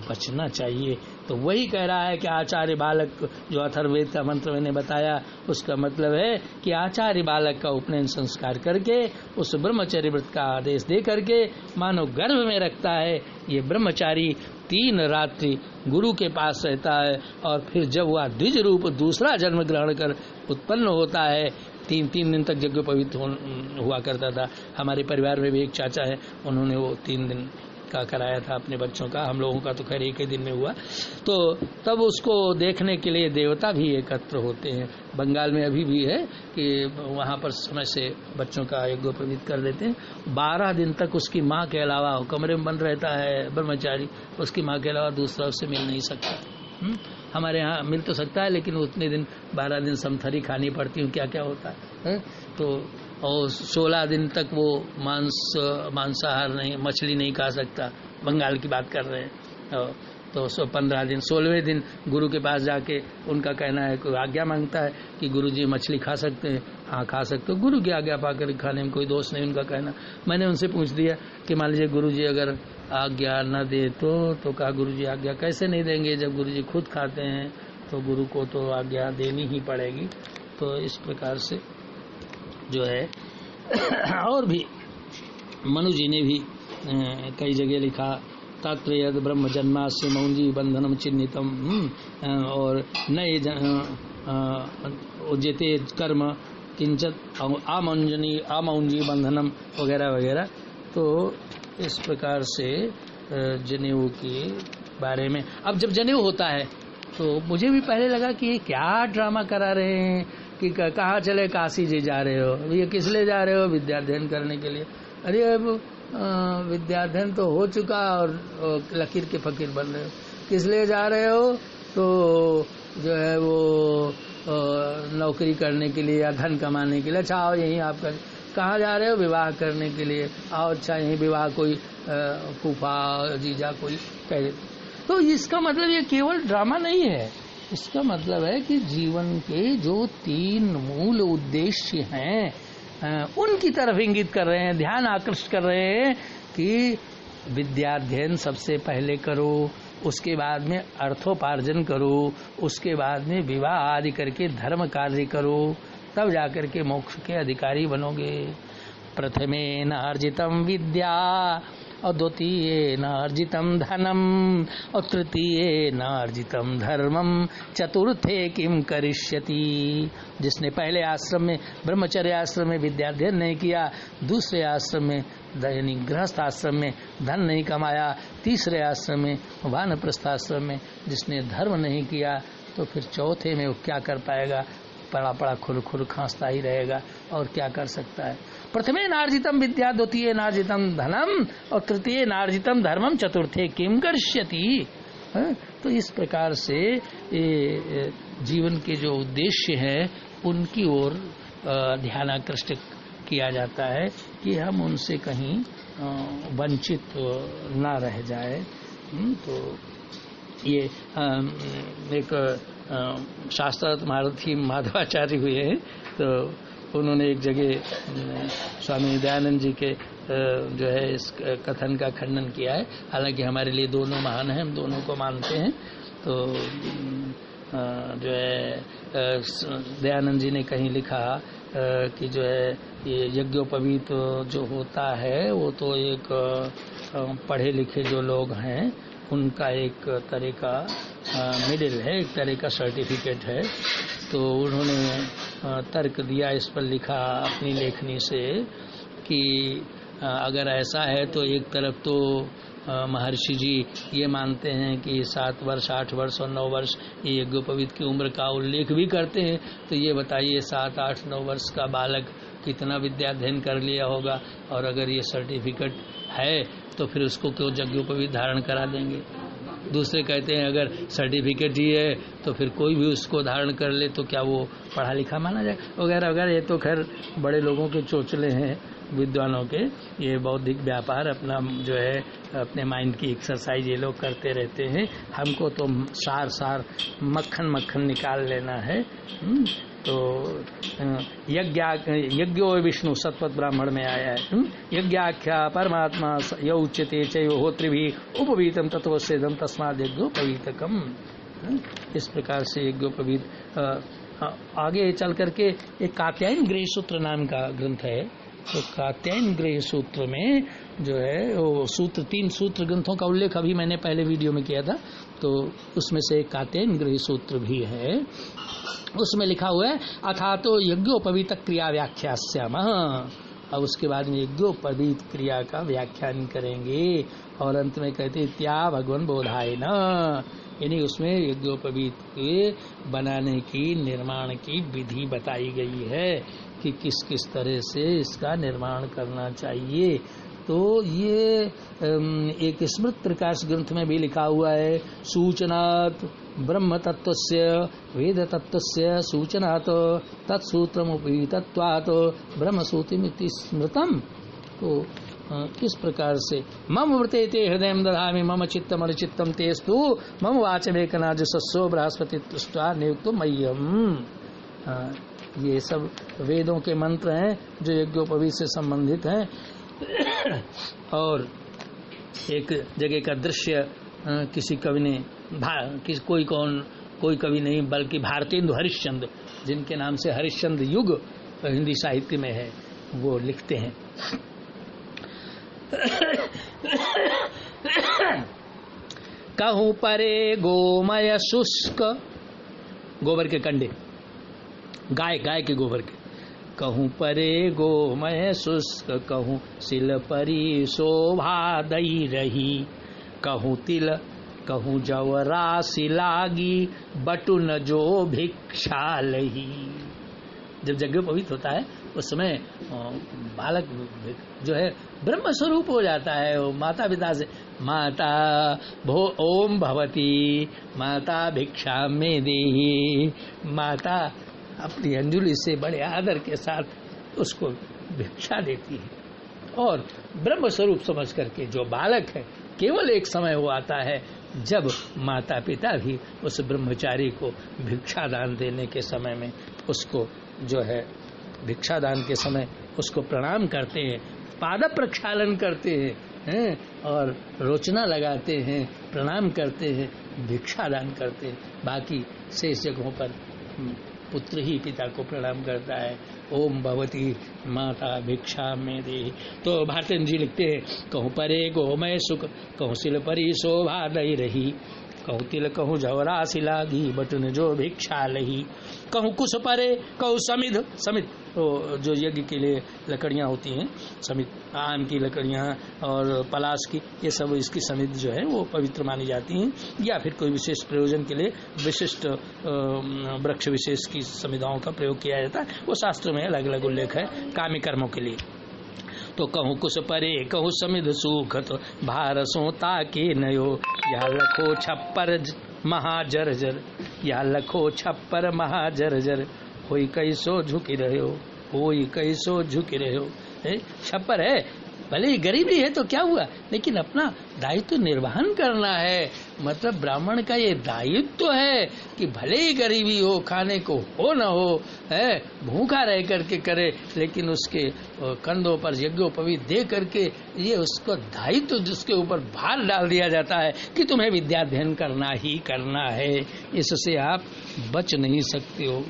बचना चाहिए। तो वही कह रहा है कि आचार्य बालक, जो अथर्ववेद का मंत्र मैंने बताया, उसका मतलब है कि आचार्य बालक का उपनयन संस्कार करके उस ब्रह्मचर्य व्रत का आदेश दे करके मानो गर्भ में रखता है। ये ब्रह्मचारी 3 रात्रि गुरु के पास रहता है, और फिर जब वह द्विज रूप दूसरा जन्म ग्रहण कर उत्पन्न होता है, 3 दिन तक यज्ञोपवीत हुआ करता था। हमारे परिवार में भी एक चाचा है, उन्होंने वो 3 दिन का कराया था अपने बच्चों का। हम लोगों का तो खैर 1 ही दिन में हुआ। तो तब उसको देखने के लिए देवता भी एकत्र होते हैं। बंगाल में अभी भी है कि वहाँ पर समय से बच्चों का यज्ञोपवीत कर देते हैं। 12 दिन तक उसकी माँ के अलावा कमरे में बंद रहता है ब्रह्मचारी, उसकी माँ के अलावा दूसरा उससे मिल नहीं सकता। हमारे यहाँ मिल तो सकता है, लेकिन उतने दिन 12 दिन समथरी खानी पड़ती है, क्या क्या होता है। तो और 16 दिन तक वो मांसाहार नहीं, मछली नहीं खा सकता। बंगाल की बात कर रहे हैं। तो 15 दिन, 16वें दिन गुरु के पास जाके उनका कहना है, कोई आज्ञा मांगता है कि गुरु जी मछली खा सकते हैं। हाँ खा सकते हो, गुरु की आज्ञा पाकर खाने में कोई दोष नहीं, उनका कहना। मैंने उनसे पूछ दिया कि मान लीजिए गुरु जी अगर आज्ञा न दे तो कहा गुरु जी आज्ञा कैसे नहीं देंगे, जब गुरु जी खुद खाते हैं तो गुरु को तो आज्ञा देनी ही पड़ेगी। तो इस प्रकार से जो है और भी मनु जी ने भी कई जगह लिखा तत्र यद ब्रह्म जन्मास्य मौंजी बंधनम चिन्हितम, और नए उज्जते कर्म किंचित आमौंजी बंधनम वगैरह वगैरह। तो इस प्रकार से जनेऊ के बारे में। अब जब जनेऊ होता है तो मुझे भी पहले लगा कि ये क्या ड्रामा करा रहे हैं कि कहाँ चले, काशी जी जा रहे हो, ये किस लिए जा रहे हो, विद्याध्ययन करने के लिए। अरे अब विद्याध्ययन तो हो चुका और लकीर के फकीर बन रहे हो, किस लिए जा रहे हो, तो जो है वो नौकरी करने के लिए या धन कमाने के लिए। अच्छा आओ यहीं आप कहाँ जा रहे हो, विवाह करने के लिए, आओ अच्छा यहीं विवाह कोई फूफा जीजा कोई कह देते। तो इसका मतलब ये केवल ड्रामा नहीं है, इसका मतलब है कि जीवन के जो 3 मूल उद्देश्य हैं उनकी तरफ इंगित कर रहे हैं, ध्यान आकृष्ट कर रहे हैं कि विद्याध्ययन सबसे पहले करो, उसके बाद में अर्थोपार्जन करो, उसके बाद में विवाह आदि करके धर्म कार्य करो, तब जाकर के मोक्ष के अधिकारी बनोगे। प्रथमेन अर्जितम विद्या और द्वितीयेन अर्जितम धनम और तृतीयेन अर्जितम धर्मम चतुर्थे किम करिष्यति। जिसने पहले आश्रम में ब्रह्मचर्य आश्रम में विद्याध्ययन नहीं किया, दूसरे आश्रम में यानी गृहस्थ आश्रम में धन नहीं कमाया, तीसरे आश्रम में वानप्रस्थ आश्रम में जिसने धर्म नहीं किया, तो फिर चौथे में वो क्या कर पाएगा, पड़ा पड़ा खुर खुर खांसता ही रहेगा और क्या कर सकता है। प्रथमे नार्जितम विद्या, द्वितीय नार्जितम धनम और तृतीय नार्जितम धर्मम चतुर्थे किम करिष्यति। तो इस प्रकार से जीवन के जो उद्देश्य है उनकी ओर ध्यानाकृष्ट किया जाता है कि हम उनसे कहीं वंचित ना रह जाए। तो ये एक शास्त्रार्थ महारथी माधवाचार्य हुए हैं, तो उन्होंने एक जगह स्वामी दयानंद जी के जो है इस कथन का खंडन किया है। हालांकि हमारे लिए दोनों महान हैं, हम दोनों को मानते हैं। तो जो है दयानंद जी ने कहीं लिखा कि जो है ये यज्ञोपवीत जो होता है वो तो एक पढ़े लिखे जो लोग हैं उनका एक तरह का मेडल है, एक तरह का सर्टिफिकेट है। तो उन्होंने तर्क दिया, इस पर लिखा अपनी लेखनी से कि अगर ऐसा है तो एक तरफ तो महर्षि जी ये मानते हैं कि 7 वर्ष 8 वर्ष और 9 वर्ष ये यज्ञोपवीत की उम्र का उल्लेख भी करते हैं। तो ये बताइए 7 8 9 वर्ष का बालक कितना विद्याध्ययन कर लिया होगा, और अगर ये सर्टिफिकेट है तो फिर उसको क्यों यज्ञोपवीत धारण करा देंगे। दूसरे कहते हैं अगर सर्टिफिकेट ही है तो फिर कोई भी उसको धारण कर ले तो क्या वो पढ़ा लिखा माना जाए, वगैरह वगैरह। ये तो खैर बड़े लोगों के चोचले हैं विद्वानों के, ये बौद्धिक व्यापार अपना जो है अपने माइंड की एक्सरसाइज ये लोग करते रहते हैं। हमको तो सार सार मक्खन मक्खन निकाल लेना है। तो यज्ञो विष्णु सत्वत ब्राह्मण में आया है, यज्ञाख्या परमात्मा य उच्यते चैव होत्रिभि उपवीतम तत्वसेदम तस्माद् यज्ञोपवीतकम। इस प्रकार से यज्ञोपवीत आगे चल करके एक कात्यायन गृह सूत्र नाम का ग्रंथ है। तो कात्यायन गृह सूत्र में जो है वो सूत्र 3 सूत्र ग्रंथों का उल्लेख अभी मैंने पहले वीडियो में किया था, तो उसमें से कात्यायन गृह सूत्र भी है। उसमें लिखा हुआ है अथा तो यज्ञोपवीत क्रिया व्याख्यास्यामः। अब उसके बाद में यज्ञोपवीत क्रिया का व्याख्यान करेंगे और अंत में कहते त्या भगवान बोधाय न, यानी उसमें यज्ञोपवीत के बनाने की निर्माण की विधि बताई गई है कि किस किस तरह से इसका निर्माण करना चाहिए। तो ये एक स्मृत प्रकाश ग्रंथ में भी लिखा हुआ है, सूचनात् ब्रह्म तत्वस्य वेद तत्वस्य सूचनात् तत्सूत्रमुपवीतत्वात् ब्रह्म सूत्रमिति स्मृतम्। तो किस प्रकार से मम वृते ते हृदय दधामि मम चित्तम चित्तम तेस्तु मम वाचमेकनाज सस्सो बृहस्पति तुष्टा नियुक्त मह्यम। ये सब वेदों के मंत्र हैं जो यज्ञोपवीत से संबंधित हैं। और एक जगह का दृश्य किसी कवि ने कोई कवि नहीं बल्कि भारतेंदु हरिश्चंद्र, जिनके नाम से हरिश्चंद्र युग हिंदी साहित्य में है, वो लिखते हैं कहूँ परे गोमय शुष्क, गोबर के कंडे, गाय के गोबर के। कहूँ परे गोमय शुष्क, कहूँ सिल परी शोभा दई रही। कहूँ तिल कहूँ जव राशि लागी, बटुन जो भिक्षा लही। जब यज्ञोपवीत होता है उस समय बालक जो है ब्रह्म स्वरूप हो जाता है। वो माता पिता से माता भो ओम भवती माता भिक्षा में देही, माता अपनी अंजुली से बड़े आदर के साथ उसको भिक्षा देती है। और ब्रह्म स्वरूप समझ करके जो बालक है, केवल एक समय वो आता है जब माता पिता भी उस ब्रह्मचारी को भिक्षा दान देने के समय में उसको जो है भिक्षा दान के समय उसको प्रणाम करते हैं, पाद प्रक्षालन करते हैं और रोचना लगाते हैं, प्रणाम करते हैं, भिक्षा दान करते हैं। बाकी शेष जगहों पर पुत्र ही पिता को प्रणाम करता है। ओम भवती माता भिक्षा में दे। तो भारतेंद्र जी लिखते हैं, कहूँ परे गोमय सुख, कहूँ सिल परी शोभा दई रही। कहूँ तिल कहूँ जवरा सिलागी, बटुन जो भिक्षा लही। कहूँ कुश परे कहूँ समिध, समिध तो जो यज्ञ के लिए लकड़ियाँ होती हैं, समिध आम की लकड़ियाँ और पलाश की, ये सब इसकी समिध जो है वो पवित्र मानी जाती हैं, या फिर कोई विशेष प्रयोजन के लिए विशिष्ट वृक्ष विशेष की समिधाओं का प्रयोग किया जाता है। वो शास्त्र में अलग अलग उल्लेख है काम्य कर्मों के लिए। तो कहूँ कुश परे कहूँ समिध सूखत, भारसों ताके नयो। या लखो छप्पर महाजर्जर, या लखो छप्पर महाजर्जर। होई कैसो झुकी रहे हो, होई कैसो झुकी रहे हो। छप्पर है, भले ही गरीबी है तो क्या हुआ, लेकिन अपना दायित्व निर्वहन करना है। मतलब ब्राह्मण का ये दायित्व है कि भले ही गरीबी हो, खाने को हो न हो, है भूखा रह करके करे, लेकिन उसके कंधों पर यज्ञोपवीत दे करके ये उसको दायित्व जिसके ऊपर भार डाल दिया जाता है कि तुम्हें विद्याध्ययन करना ही करना है, इससे आप बच नहीं सकते हो।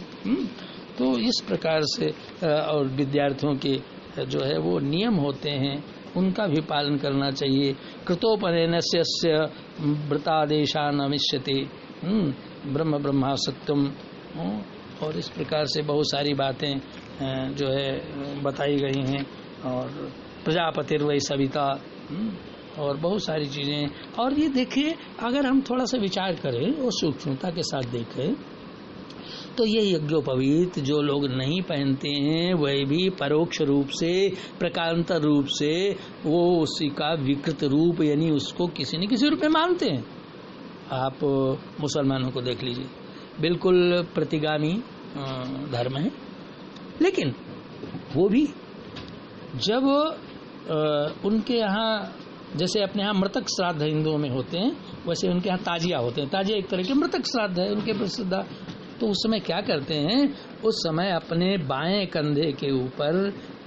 तो इस प्रकार से और विद्यार्थियों के जो है वो नियम होते हैं, उनका भी पालन करना चाहिए। कृतोपनयनस्य व्रतादेशानमिष्यते, ब्रह्म ब्रह्मा सत्यम। और इस प्रकार से बहुत सारी बातें जो है बताई गई हैं। और प्रजापतिर्वै सविता, और बहुत सारी चीज़ें। और ये देखिए, अगर हम थोड़ा सा विचार करें और सूक्ष्मता के साथ देखें तो ये यज्ञोपवीत जो लोग नहीं पहनते हैं वह भी परोक्ष रूप से, प्रकारांतर रूप से वो उसी का विकृत रूप, यानी उसको किसी न किसी रूप में मानते हैं। आप मुसलमानों को देख लीजिए, बिल्कुल प्रतिगामी धर्म है, लेकिन वो भी जब उनके यहाँ, जैसे अपने यहाँ मृतक श्राद्ध हिंदुओं में होते हैं, वैसे उनके यहाँ ताजिया होते हैं। ताजिया एक तरह के मृतक श्राद्ध है उनके प्रसिद्ध। तो उस समय क्या करते हैं, उस समय अपने बाएं कंधे के ऊपर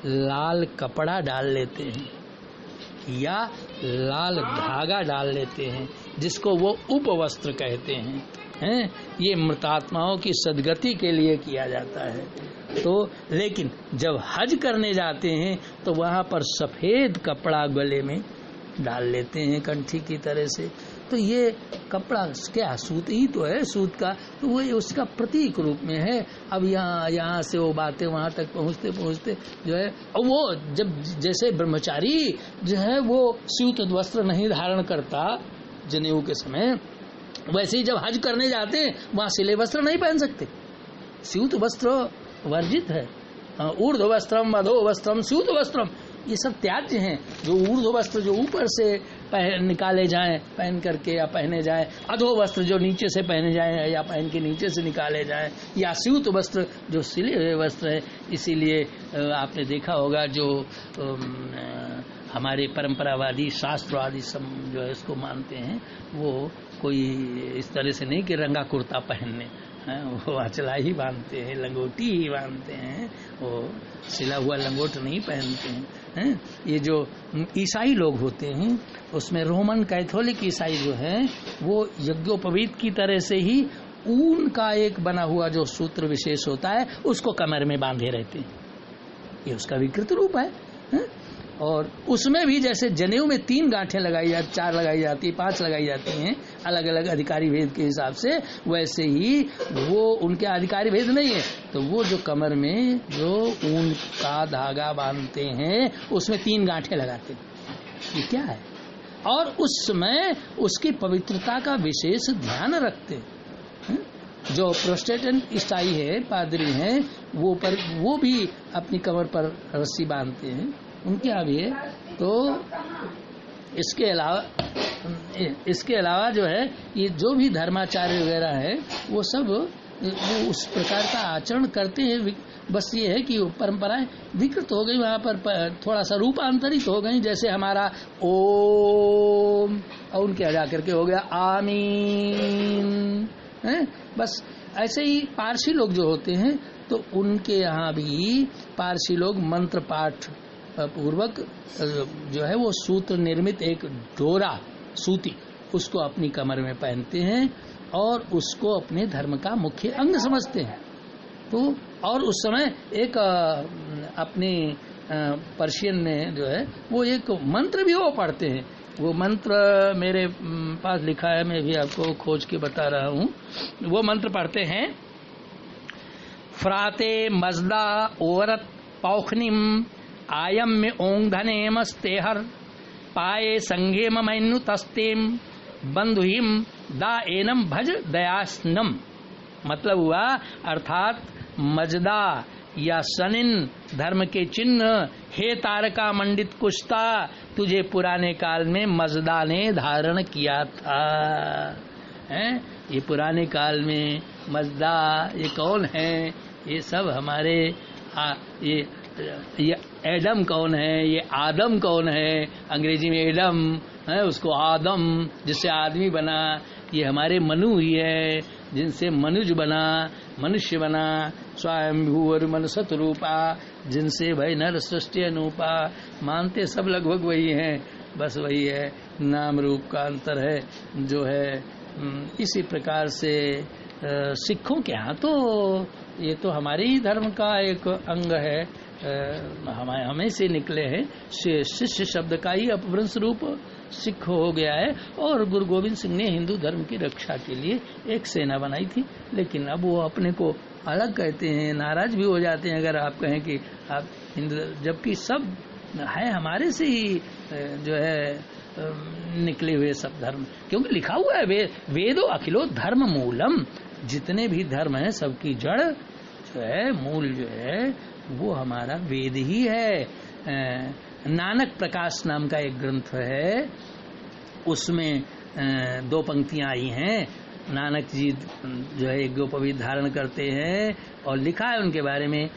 लाल कपड़ा डाल लेते हैं या लाल धागा डाल लेते हैं, जिसको वो उपवस्त्र कहते हैं। ये मृतात्माओं की सद्गति के लिए किया जाता है। तो लेकिन जब हज करने जाते हैं तो वहाँ पर सफ़ेद कपड़ा गले में डाल लेते हैं कंठी की तरह से। तो ये कपड़ा क्या सूत ही तो है, सूत का, तो वो उसका प्रतीक रूप में है। अब यहाँ से वो बातें वहाँ तक पहुँचते पहुँचते जो है, और वो जब जैसे ब्रह्मचारी जो है वो सूत वस्त्र नहीं धारण करता जनेऊ के समय, वैसे ही जब हज करने जाते हैं वहाँ सिले वस्त्र नहीं पहन सकते, सूत वस्त्र वर्जित है। ऊर्ध्व वस्त्रम अधो वस्त्रम सूत वस्त्रम, ये सब त्याज्य हैं। जो ऊर्ध्व वस्त्र जो ऊपर से निकाले जाएं पहन करके या पहने जाएं, अधो वस्त्र जो नीचे से पहने जाएं या पहन के नीचे से निकाले जाएं, या स्यूत वस्त्र जो सिले हुए वस्त्र है। इसीलिए आपने देखा होगा जो हमारे परंपरावादी शास्त्रवादी सब जो है इसको मानते हैं, वो कोई इस तरह से नहीं कि रंगा कुर्ता पहनने, वो अचला ही बांधते हैं, लंगोटी ही बांधते हैं, वो सिला हुआ लंगोट नहीं पहनते हैं। ये जो ईसाई लोग होते हैं उसमें रोमन कैथोलिक ईसाई जो है वो यज्ञोपवीत की तरह से ही ऊन का एक बना हुआ जो सूत्र विशेष होता है उसको कमर में बांधे रहते हैं। ये उसका विकृत रूप है। और उसमें भी जैसे जनेऊ में 3 गांठें लगाई जाती, 4 लगाई जाती, 5 लगाई जाती हैं अलग अलग अधिकारी भेद के हिसाब से, वैसे ही वो उनके अधिकारी भेद नहीं है। तो वो जो कमर में जो ऊन का धागा बांधते हैं उसमें 3 गांठें लगाते हैं, ये क्या है? और उस समय उसकी पवित्रता का विशेष ध्यान रखते हैं। जो प्रोटेस्टेंट ईसाई है, पादरी हैं, वो भी अपनी कमर पर रस्सी बांधते हैं, उनके यहाँ भी है। तो इसके अलावा जो है ये जो भी धर्माचार्य वगैरह है वो सब वो उस प्रकार का आचरण करते हैं। बस ये है कि परंपराएं विकृत हो गई, वहाँ पर थोड़ा सा रूपांतरित हो गई। जैसे हमारा ओम और उनके हटा करके हो गया आमीन है। बस ऐसे ही पारसी लोग जो होते हैं तो उनके यहाँ भी पारसी लोग मंत्र पाठ पूर्वक जो है वो सूत्र निर्मित एक डोरा सूती उसको अपनी कमर में पहनते हैं और उसको अपने धर्म का मुख्य अंग समझते हैं। तो और उस समय एक अपने पर्शियन में जो है वो एक मंत्र भी वो पढ़ते हैं। वो मंत्र मेरे पास लिखा है, मैं भी आपको खोज के बता रहा हूँ। वो मंत्र पढ़ते हैं, फ्राते मजदा ओवरत पौखनिम आयम में ओंधने मस्तेहर पाए संगे मैनु तस्तेम बंधुहिम दा एनम भज दयास्नम। मतलब हुआ अर्थात मजदा या सनिन धर्म के चिन्ह, हे तारका मंडित कुश्ता, तुझे पुराने काल में मजदा ने धारण किया था। हैं? ये पुराने काल में मजदा ये कौन है? ये सब हमारे ये एडम कौन है? ये आदम कौन है? अंग्रेजी में एडम है, उसको आदम जिससे आदमी बना। ये हमारे मनु ही है जिनसे मनुज बना, मनुष्य बना। स्वयंभू मनसत रूपा, जिनसे भाई नर सृष्टि अनूपा। मानते सब लगभग वही हैं, बस वही है, नाम रूप का अंतर है जो है। इसी प्रकार से सिखों के यहाँ तो ये तो हमारे ही धर्म का एक अंग है, हमें से निकले हैं। शिष्य शब्द का ही अपभ्रंश रूप सिख हो गया है। और गुरु गोविंद सिंह ने हिंदू धर्म की रक्षा के लिए एक सेना बनाई थी, लेकिन अब वो अपने को अलग कहते हैं, नाराज भी हो जाते हैं अगर आप कहें कि आप हिंदू, जबकि सब है हमारे से ही जो है निकले हुए सब धर्म। क्योंकि लिखा हुआ है वेदो अखिलो धर्म मूलम, जितने भी धर्म है सबकी जड़ जो है, मूल जो है वो हमारा वेद ही है। नानक प्रकाश नाम का एक ग्रंथ है, उसमें 2 पंक्तियां आई हैं। नानक जी जो है एक गोपवीत धारण करते हैं और लिखा है उनके बारे में,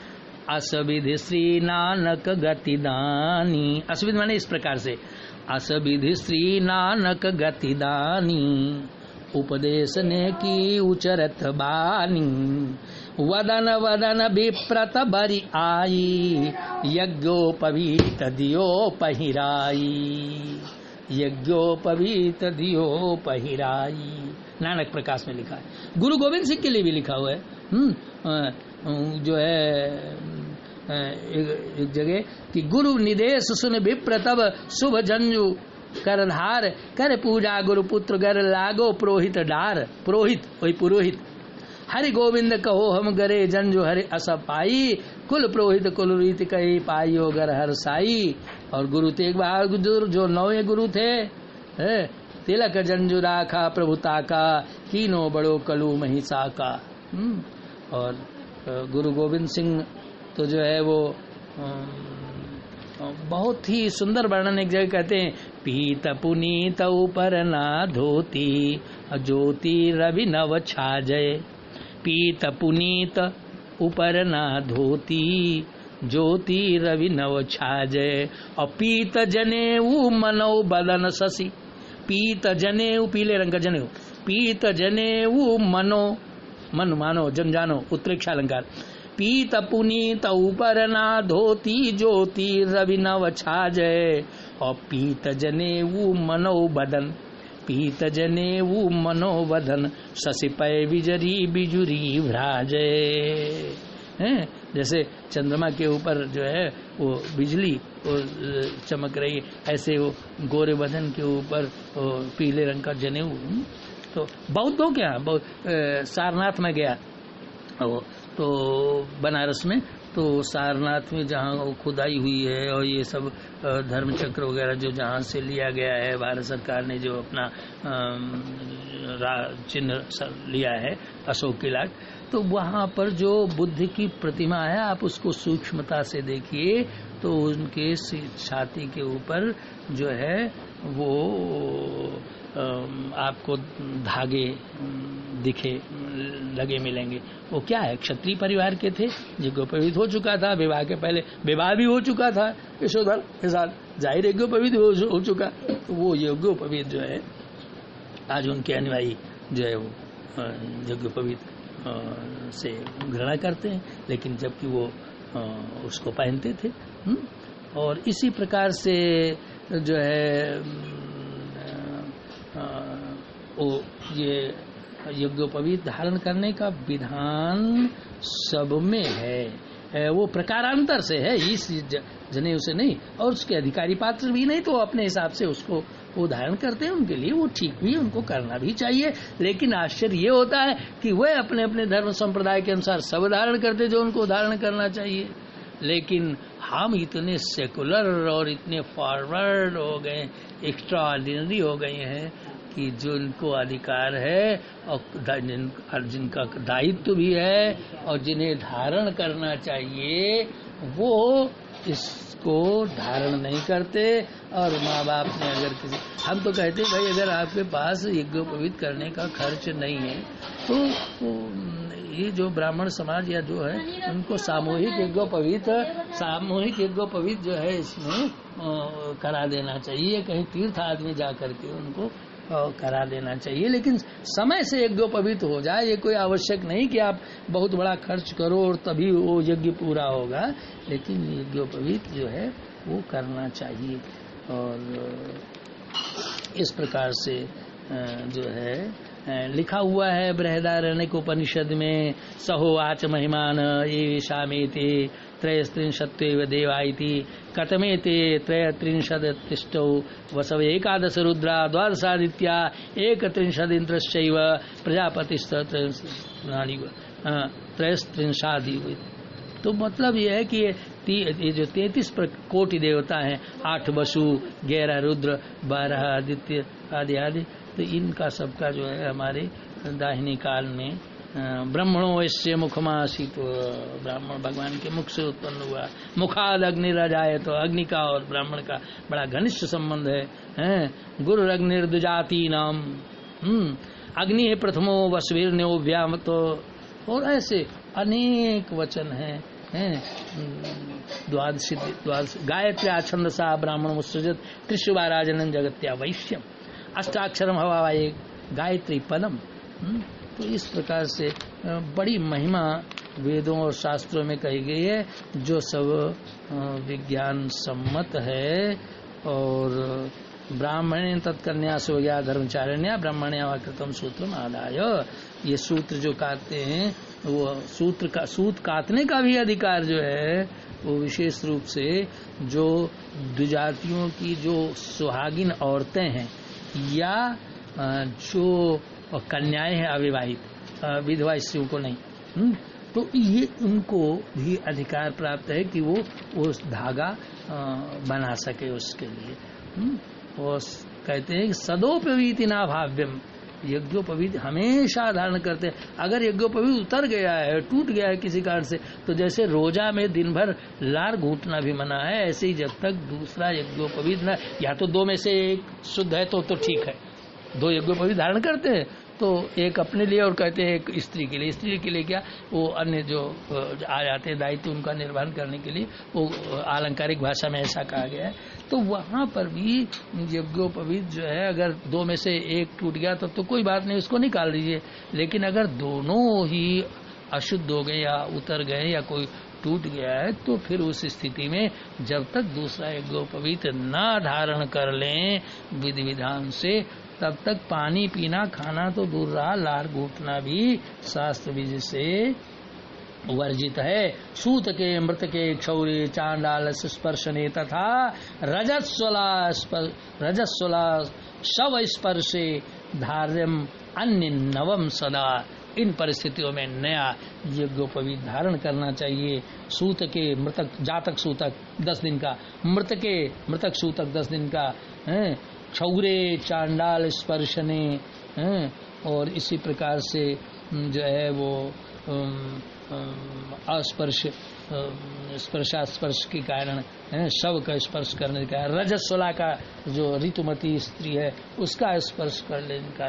असविधि श्री नानक गतिदानी। असविधि माने इस प्रकार से, असविधि श्री नानक गतिदानी, उपदेश ने की उचरत बानी, वदन वदन विप्रत बरि आई, यज्ञोपवीत दियो पहिराई, यज्ञोपवीत दियो पहिराई। नानक प्रकाश में लिखा है। गुरु गोविंद सिंह के लिए भी लिखा हुआ है जो है एक जगह कि गुरु निदेश सुन विप्र तब शुभ जंजु कर धार, कर पूजा गुरुपुत्र गर लागो पुरोहित डार। पुरोहित वही पुरोहित। हरि गोविंद कहो हम गरे जंजु हरि अस पाई, कुल पुरोहित कुल रीति कही पाइयो गर हर साई। और गुरु तेग बहादुर जो 9वें गुरु थे, तिलक जंजु राखा प्रभुता का, कीनो बड़ो कलू महिषा का। और गुरु गोविंद सिंह तो जो है वो बहुत ही सुंदर वर्णन एक जगह कहते हैं, पीत पुनीत ऊपर ना धोती, ज्योति रवि नव छाजय। पीत पुनीत ऊपर ना धोती, ज्योति रवि नव छाजय। और पीत जनेऊ मनो बदन शशि। पीत जनेऊ पीले रंग का जनेऊ, पीत जनेऊ मनो मन मानो जन जानो उत्प्रेक्षा अलंकार। पीत पुनीत ऊपर ना धोती, ज्योति रवि नव छाजय। और पीत जनेऊ मनो बदन, पीत जनेऊ मनो बदन, शशि पय बिजरी बिजुरी भ्राजय। जैसे चंद्रमा के ऊपर जो है वो बिजली वो चमक रही, ऐसे वो गोरे बदन के ऊपर पीले रंग का जनेऊ। तो बौद्धों के यहाँ सारनाथ में गया तो बनारस में, तो सारनाथ में जहाँ खुदाई हुई है और ये सब धर्म चक्र वगैरह जो जहाँ से लिया गया है, भारत सरकार ने जो अपना चिन्ह लिया है अशोक की लाट, तो वहाँ पर जो बुद्ध की प्रतिमा है आप उसको सूक्ष्मता से देखिए तो उनके छाती के ऊपर जो है वो आपको धागे दिखे लगे मिलेंगे। वो क्या है, क्षत्रिय परिवार के थे, यज्ञोपवीत हो चुका था, विवाह के पहले विवाह भी हो चुका था यशोधर के साथ, जाहिर यज्ञोपवीत हो चुका। तो वो यज्ञोपवीत जो है आज उनके अनुयायी जो है वो यज्ञोपवीत से घृणा करते हैं, लेकिन जबकि वो उसको पहनते थे। और इसी प्रकार से जो है वो ये यज्ञोपवीत धारण करने का विधान सब में है, वो प्रकारांतर से है, इस जनेऊ से नहीं, और उसके अधिकारी पात्र भी नहीं तो अपने हिसाब से उसको वो धारण करते हैं, उनके लिए वो ठीक भी, उनको करना भी चाहिए। लेकिन आश्चर्य ये होता है कि वह अपने अपने धर्म संप्रदाय के अनुसार सब धारण करते जो उनको धारण करना चाहिए, लेकिन हम इतने सेकुलर और इतने फॉरवर्ड हो गए, एक्स्ट्रा ऑर्डिनरी हो गए हैं कि जो इनको अधिकार है और जिनका दायित्व भी है और जिन्हें धारण करना चाहिए वो इसको धारण नहीं करते। और माँ बाप ने अगर किसी, हम तो कहते भाई अगर आपके पास यज्ञोपवीत करने का खर्च नहीं है तो ये जो ब्राह्मण समाज या जो है उनको सामूहिक यज्ञोपवीत जो है इसमें करा देना चाहिए, कहीं तीर्थ आदमी जा करके उनको करा देना चाहिए। लेकिन समय से यज्ञोपवीत हो जाए, ये कोई आवश्यक नहीं कि आप बहुत बड़ा खर्च करो और तभी वो यज्ञ पूरा होगा, लेकिन यज्ञोपवीत जो है वो करना चाहिए। और इस प्रकार से जो है लिखा हुआ है बृहदारण्यक उपनिषद में, सहो आच महिमान ये शामेते त्रयस्त्रिंशत्वेव देवाइति कतमेते त्रयत्रिंशदतिष्ठौ वसव एकादश रुद्रा द्वादशादित्या एकत्रिंशदिन्द्रश्चैव त्रयस्त्रिंशादि। तो मतलब यह है कि ये जो 33 कोटि देवता हैं, 8 वसु, 11 रुद्र, 12 आदित्य आदि आदि, तो इनका सबका जो है हमारे दाहिनी काल में ब्रह्मणो ऐसे मुखमासी, तो ब्राह्मण भगवान के मुख से उत्पन्न हुआ, मुखाद अग्निराजाय, तो अग्नि का और ब्राह्मण का बड़ा घनिष्ठ संबंध है। गुरु अग्निर्दुजाति नाम, अग्नि है प्रथमो वसुवीर्ण्यो व्याम, तो और ऐसे अनेक वचन हैं। द्वादश गायत्री छंदसा ब्राह्मण मुत्सृजत त्रिशुवाराजनन जगत्या वैश्यम अष्टाक्षरम हवावाये गायत्री पदम। तो इस प्रकार से बड़ी महिमा वेदों और शास्त्रों में कही गई है, जो सब विज्ञान सम्मत है। और ब्राह्मणे तत्कन्या सोया धर्मचारिण्या ब्राह्मण्या कृतम सूत्रम आदाय, ये सूत्र जो काटते हैं वो सूत काटने का भी अधिकार जो है वो विशेष रूप से जो द्विजातियों की जो सुहागिन औरतें हैं या जो कन्याएं हैं अविवाहित विधवा स्त्रियों को नहीं, तो ये उनको भी अधिकार प्राप्त है कि वो धागा बना सके उसके लिए। और कहते हैं कि सदोपवीति ना भाव्यम, यज्ञोपवीत हमेशा धारण करते हैं। अगर यज्ञोपवीत उतर गया है, टूट गया है किसी कारण से, तो जैसे रोजा में दिन भर लार घूटना भी मना है, ऐसे ही जब तक दूसरा यज्ञोपवीत न, या तो दो में से एक शुद्ध है तो ठीक है, 2 यज्ञोपवीत धारण करते हैं, तो एक अपने लिए और कहते हैं एक स्त्री के लिए। स्त्री के लिए क्या, वो अन्य जो आ जाते हैं दायित्व उनका निर्वहन करने के लिए, वो आलंकारिक भाषा में ऐसा कहा गया है। तो वहाँ पर भी यज्ञोपवीत जो है अगर 2 में से एक टूट गया तब तो कोई बात नहीं, उसको निकाल दीजिए। लेकिन अगर दोनों ही अशुद्ध हो गए या उतर गए या कोई टूट गया है, तो फिर उस स्थिति में जब तक दूसरा यज्ञोपवीत ना धारण कर लें विधि विधान से, तब तक पानी पीना खाना तो दूर रहा, लार घूटना भी शास्त्र विधि से वर्जित है। सूत के मृत के क्षौरे चांडाल स्पर्शने तथा रजस्वला शव स्पर्शे धार्यम अन्य नवम सदा। इन परिस्थितियों में नया यज्ञोपवीत धारण करना चाहिए। सूत के मृतक जातक सूतक 10 दिन का, मृतक सूतक 10 दिन का, क्षौरे चांडाल स्पर्शने, और इसी प्रकार से जो है वो अस्पर्श स्पर्शास्पर्श के कारण शव का स्पर्श करने का, रजस्वला का जो ऋतुमती स्त्री है उसका स्पर्श कर लेने का।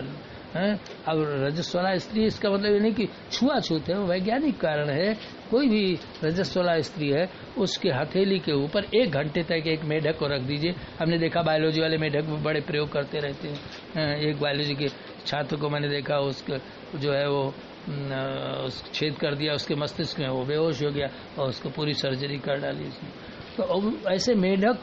अब रजस्वला स्त्री इसका मतलब ये नहीं कि छुआछूत है, वो वैज्ञानिक कारण है। कोई भी रजस्वला स्त्री है उसके हथेली के ऊपर 1 घंटे तक एक मेढक को रख दीजिए। हमने देखा बायोलॉजी वाले मेढक बड़े प्रयोग करते रहते हैं। एक बायोलॉजी के छात्र को मैंने देखा, उसका जो है वो छेद कर दिया उसके मस्तिष्क में, वो बेहोश हो गया और उसको पूरी सर्जरी कर डाली इसने। तो अब ऐसे मेढक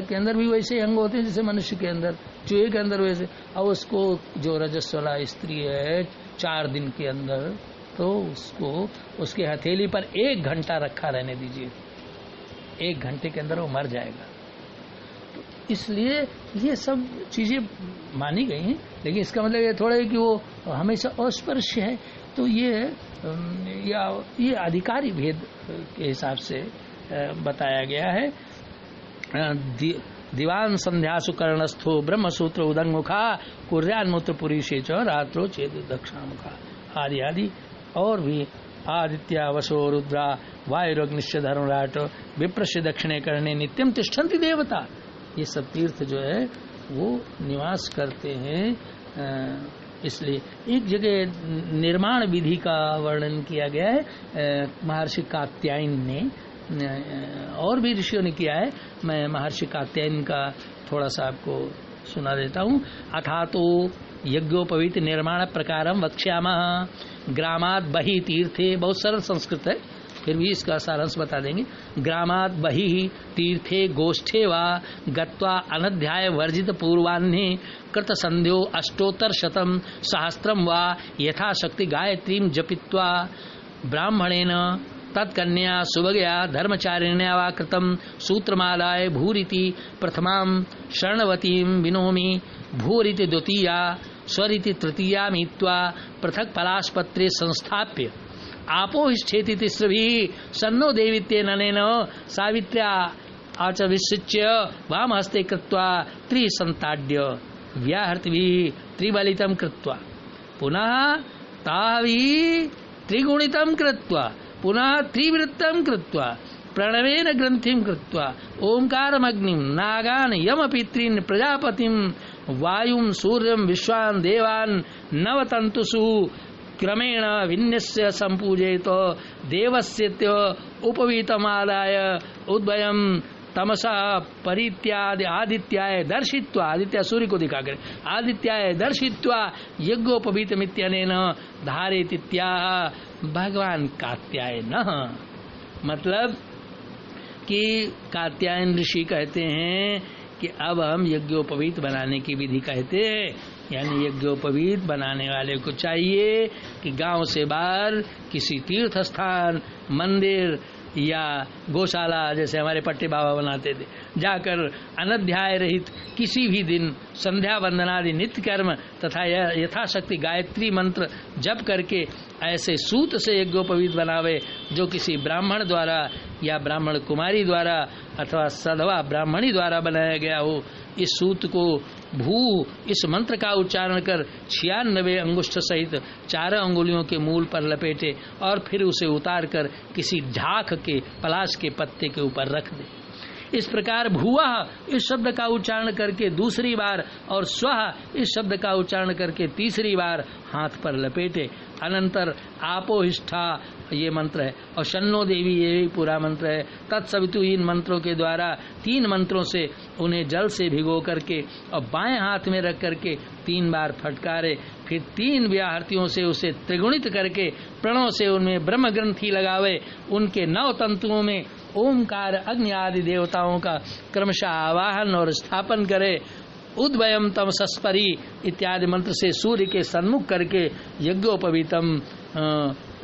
के अंदर भी वैसे अंग होते हैं जैसे मनुष्य के अंदर, चूहे के अंदर वैसे। अब उसको जो रजस्वला स्त्री है 4 दिन के अंदर, तो उसको उसके हथेली पर 1 घंटा रखा रहने दीजिए। 1 घंटे के अंदर वो मर जाएगा। तो इसलिए ये सब चीजें मानी गई हैं, लेकिन इसका मतलब ये थोड़ा है कि वो हमेशा अस्पर्श है। तो ये अधिकारी भेद के हिसाब से बताया गया है। दिवान संध्यासु कर्णस्थो ब्रह्मसूत्र उदंगमुखा कुर्यान्मूत्र पुरीशे च रात्रो चेद दक्षिणामुखा आदि आदि। और भी आदित्य वसो रुद्रा वायुरग्निश्च धर्मराट विप्रश्य दक्षिणे करने नित्यम तिष्ठन्ति देवता। ये सब तीर्थ जो है वो निवास करते हैं। इसलिए एक जगह निर्माण विधि का वर्णन किया गया है महर्षि कात्यायन ने, और भी ऋषियों ने किया है। मैं महर्षि कात्यायन का थोड़ा सा आपको सुना देता हूँ। अथा तो यज्ञोपवीत निर्माण प्रकारम वक्ष्यामः ग्रामात् बहि तीर्थे। बहुत सरल संस्कृत है, फिर भी इसका सारांश बता देंगे। ग्रामात् बहि तीर्थे गोष्ठे वा गत्वा अनध्याय वर्जित पूर्वाह्ने कृत संध्यो अष्टोत्तर शतम सहस्त्रम वा यथाशक्ति गायत्रीं जपित्वा ब्राह्मणेन तत्कन्या सुभगया धर्मचारिण्या वा कृतं सूत्रमादाय भूरिति प्रथमां शरणवतीं विनोमि भूरिति द्वितीया स्वरिति तृतीया मीत्वा पृथक पलाशपत्रे संस्थाप्य आपो हिष्ठेति तिस्रभिः सन्नो देवित्येननेन सावित्र्या आच विसृज्य वाम हस्ते कृत्वा त्रिसंताड्य व्याहर्तिभिः त्रिबलितं कृत्वा पुनः ताभिः त्रिगुणितं कृत्वा पुनः त्रिवृत्तं कृत्वा प्रणवेन ग्रंथिं कृत्वा ओंकारमग्निं नागान यमपितॄन् प्रजापतिं वायुं सूर्यं विश्वान् देवान् नवतंतुषु क्रमेण विन्यस्य संपूजयित देवस्येत्य उपवीतमादाय उद्भयं तमसा परित्यादि आदित्याय दर्शित्वा, आदित्य सूर्य को दिखा कर, आदित्याय दर्शित्वा यज्ञोपवीतमित्यनेन धारेतित्याह भगवान कात्यायन। मतलब कि कात्यायन ऋषि कहते हैं कि अब हम यज्ञोपवीत बनाने की विधि कहते हैं। यानी यज्ञोपवीत बनाने वाले को चाहिए कि गांव से बाहर किसी तीर्थ स्थान, मंदिर या गौशाला, जैसे हमारे पट्टे बाबा बनाते थे, जाकर अनध्याय रहित किसी भी दिन संध्या वंदनादि नित्य कर्म तथा यथाशक्ति गायत्री मंत्र जप करके ऐसे सूत से यज्ञोपवीत बनावे जो किसी ब्राह्मण द्वारा या ब्राह्मण कुमारी द्वारा अथवा सधवा ब्राह्मणी द्वारा बनाया गया हो। इस सूत को भू इस मंत्र का उच्चारण कर 96 अंगुष्ठ सहित 4 अंगुलियों के मूल पर लपेटे और फिर उसे उतार कर किसी झाख के पलाश के पत्ते के ऊपर रख दे। इस प्रकार भुवः इस शब्द का उच्चारण करके दूसरी बार और स्वः इस शब्द का उच्चारण करके तीसरी बार हाथ पर लपेटे। अनंतर आपोहिष्ठा ये मंत्र है और शन्नो देवी ये भी पूरा मंत्र है। तत्सवितु इन मंत्रों के द्वारा 3 मंत्रों से उन्हें जल से भिगो करके और बाएं हाथ में रख करके 3 बार फटकारे। फिर 3 व्याहर्तियों से उसे त्रिगुणित करके प्रणव से उनमें ब्रह्म ग्रंथि लगावे। उनके 9 तंतुओं में ओमकार अग्नि आदि देवताओं का क्रमशः आवाहन और स्थापन करे। उद्वयम तमसस्परी इत्यादि मंत्र से सूर्य के सन्मुख करके यज्ञोपवीतम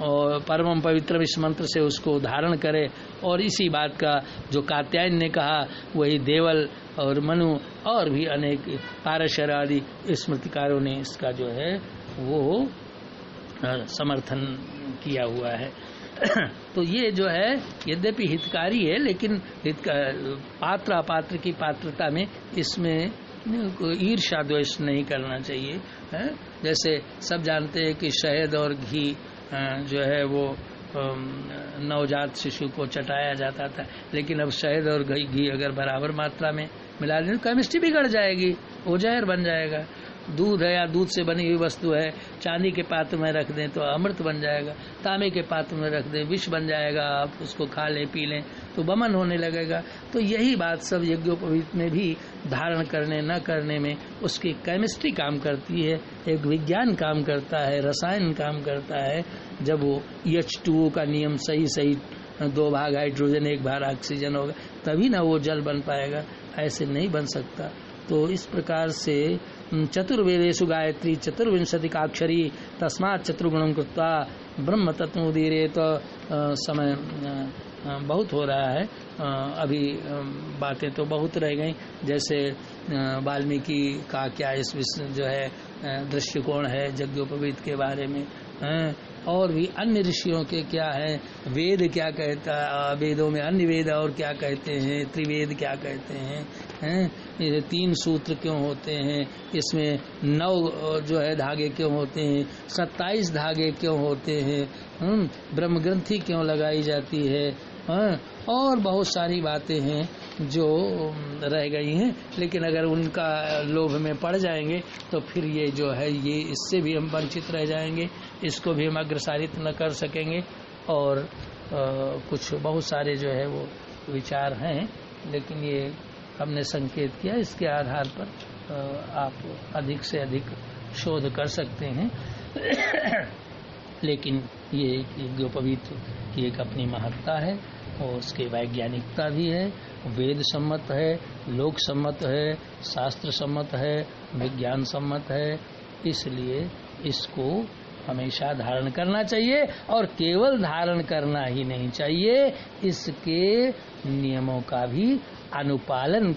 और परम पवित्रम इस मंत्र से उसको धारण करे। और इसी बात का जो कात्यायन ने कहा वही देवल और मनु और भी अनेक पारशर आदि स्मृतिकारों ने इसका जो है वो समर्थन किया हुआ है। तो ये जो है यद्यपि हितकारी है, लेकिन पात्र अपात्र की पात्रता में इसमें ईर्ष्या द्वेष नहीं करना चाहिए है। जैसे सब जानते हैं कि शहद और घी जो है वो नवजात शिशु को चटाया जाता था, लेकिन अब शहद और घी अगर बराबर मात्रा में मिला दें तो केमिस्ट्री बिगड़ जाएगी, वो जहर बन जाएगा। दूध है या दूध से बनी हुई वस्तु है, चांदी के पात्र में रख दें तो अमृत बन जाएगा, तांबे के पात्र में रख दें विष बन जाएगा, आप उसको खा लें पी लें तो बमन होने लगेगा। तो यही बात सब यज्ञोपवीत में भी धारण करने न करने में उसकी केमिस्ट्री काम करती है, एक विज्ञान काम करता है, रसायन काम करता है। जब वो H2O का नियम सही 2 भाग हाइड्रोजन 1 भाग ऑक्सीजन होगा तभी ना वो जल बन पाएगा, ऐसे नहीं बन सकता। तो इस प्रकार से चतुर्वेदेषु गायत्री चतुर्विंशतिकाक्षरी तस्मात् चतुर्गुणं कृत्वा ब्रह्म तत्त्वमुदीरयेत। तो समय बहुत हो रहा है, अभी बातें तो बहुत रह गई। जैसे वाल्मीकि का क्या इस विषय जो है दृष्टिकोण है यज्ञोपवीत के बारे में, और भी अन्य ऋषियों के क्या है, वेद क्या कहता है, वेदों में अन्य वेद और क्या कहते हैं, त्रिवेद क्या कहते हैं, ये 3 सूत्र क्यों होते हैं, इसमें 9 जो है धागे क्यों होते हैं, 27 धागे क्यों होते हैं, ब्रह्म ग्रंथि क्यों लगाई जाती है, और बहुत सारी बातें हैं जो रह गई हैं। लेकिन अगर उनका लोभ में पड़ जाएंगे तो फिर ये जो है ये इससे भी हम वंचित रह जाएंगे, इसको भी हम अग्रसारित न कर सकेंगे। और कुछ बहुत सारे जो है वो विचार हैं, लेकिन ये हमने संकेत किया, इसके आधार पर आप अधिक से अधिक शोध कर सकते हैं। लेकिन ये यज्ञोपवीत की एक अपनी महत्ता है और उसकी वैज्ञानिकता भी है, वेद सम्मत है, लोक सम्मत है, शास्त्र सम्मत है, विज्ञान सम्मत है। इसलिए इसको हमेशा धारण करना चाहिए, और केवल धारण करना ही नहीं चाहिए, इसके नियमों का भी अनुपालन